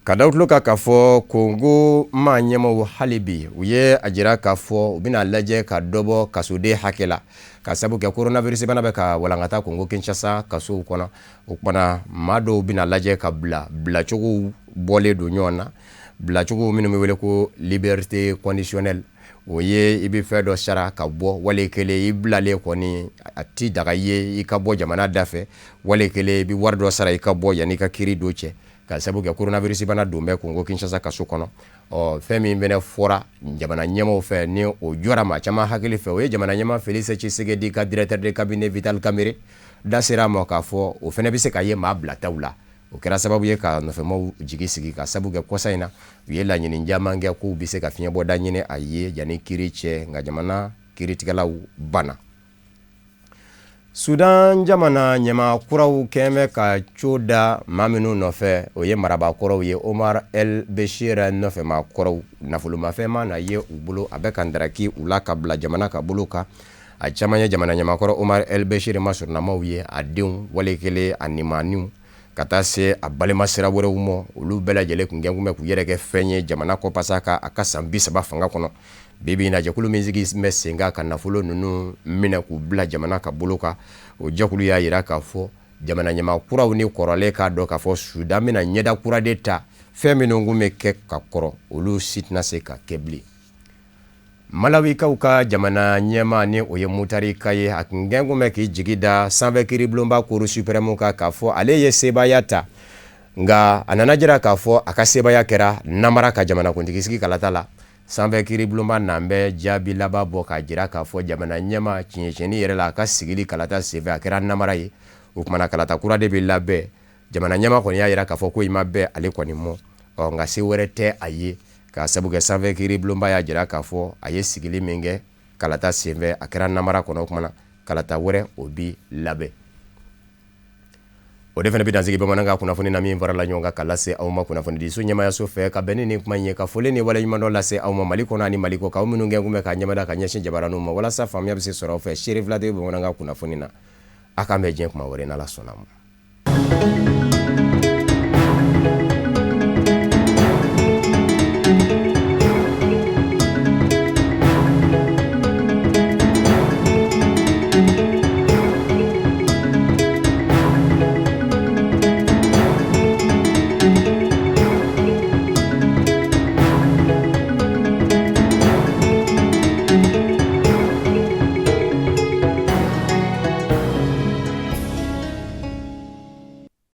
Ka da tulo kan k'a fɔ Congo maa ɲɛmaw hali bi u ye a jira k'a fɔ u bɛna lajɛ ka dɔbɔ kasoden hakɛ la ka sabu kɛ coronavirus bana bɛ ka walankata Congo Kinshasa kasow kɔnɔ o kumana maa dɔw bɛna lajɛ ka bilacogow bɔlen don ɲɔgɔn na bilacogo minnu bɛ wele ko liberté conditionnelle o ye i bɛ fɛn dɔ sara ka bɔ wali kelen i bilalen kɔni a ti daga ye i ka bɔ jamana da fɛ wali kelen i bɛ wari dɔ sara i ka bɔ yanni i ka kiiri don cɛ ka sabu kɛ coronavirus bana don bɛ Congo Kinshasa kaso kɔnɔ fɛn min bɛnɛ fɔra jamana ɲɛmaw fɛ ni o jɔra maa caman hakili fɛ o ye jamana ɲɛma Félix Tshisekedi ka directeur de cabinet Vital Kamerhe da sera ma k'a fɔ o fɛnɛ bɛ se ka ye maa bilataw la o kɛra sababu ye ka nɔfɛmaw jigi sigi ka sabu kɛ kɔsa in na u ye laɲini caman kɛ k'u bɛ se ka fiɲɛ bɔda ɲini a ye yanni kiiri cɛ nka jamana kiiritigɛlaw banna. Sudan jamana ɲɛma kuraw kɛmɛ ka co da maa minnu nɔfɛ o ye marabakɔrɔw ye Omar El Bashir nɔfɛ maa kɔrɔw nafolomafɛn ma na ye u bolo a bɛ ka ndaraki u la ka bila jamana ka bolo kan a caman ye jamana ɲɛmakɔrɔ Omar El Bashir masɔrɔnamaw ye a denw wale kelen a nimaniw ka taa se a balima sira wɛrɛw ma olu bɛɛ lajɛlen kun gɛn kun bɛ k'u yɛrɛ kɛ fɛn ye jamana kɔpasa ka a ka san 30 fanga kɔnɔ bibi na jɛkulu min sigi bɛ sen ka nafolo ninnu minɛ k'u bila jamana ka bolo kan o jɛkulu y'a jira k'a fɔ jamana ɲɛma kuraw ni kɔrɔlen k'a dɔn k'a fɔ Sudan bɛna ɲɛda kura de ta fɛn minnu kun bɛ kɛ ka kɔrɔ olu si tɛna se ka kɛ bilen. Malawikaw ka jamana ɲɛma ni o ye Mutarika ye a kun gɛn kun bɛ k'i jigi da sanfɛ kiiribulonba Cour suprême kan k'a fɔ ale ye sebaya ta nka a nana jira k'a fɔ a ka sebaya kɛra namara ka jamanakuntigi sigi kalata la sanfɛ kiiribulonba n'an bɛ jaabi laban bɔ k'a jira k'a fɔ jamana ɲɛma tiɲɛtiɲɛni yɛrɛ la a ka sigili kalata senfɛ a kɛra namara ye o kumana kalata kura de bɛ labɛn jamana ɲɛma kɔni y'a jira k'a fɔ ko i ma bɛn ale kɔni mɔ nka se wɛrɛ tɛ a ye ka sabu kɛ sanfɛ kiiribulonba y'a jira k'a fɔ a ye sigili min kɛ kalata senfɛ a kɛra namara kɔnɔ o kumana kalata wɛrɛ o bi labɛn. O de fana bɛ dansigi bamanankan kunnafoni na min farala ɲɔgɔn kan ka lase aw ma kunnafoni di so ɲɛmayaso fɛ ka bɛn ni kuma in ye ka foli ni waleɲuman dɔ lase aw ma Mali kɔnɔ ani Mali kɔ kan aw minnu gɛn kun bɛ ka ɲɛmada ka ɲɛsin jabaraniw ma walasa faamuya bɛ se sɔrɔ aw fɛ Cherifla de bamanankan kunnafoni na a k'an bɛn diɲɛ kuma wɛrɛ n'Ala sɔnna ma.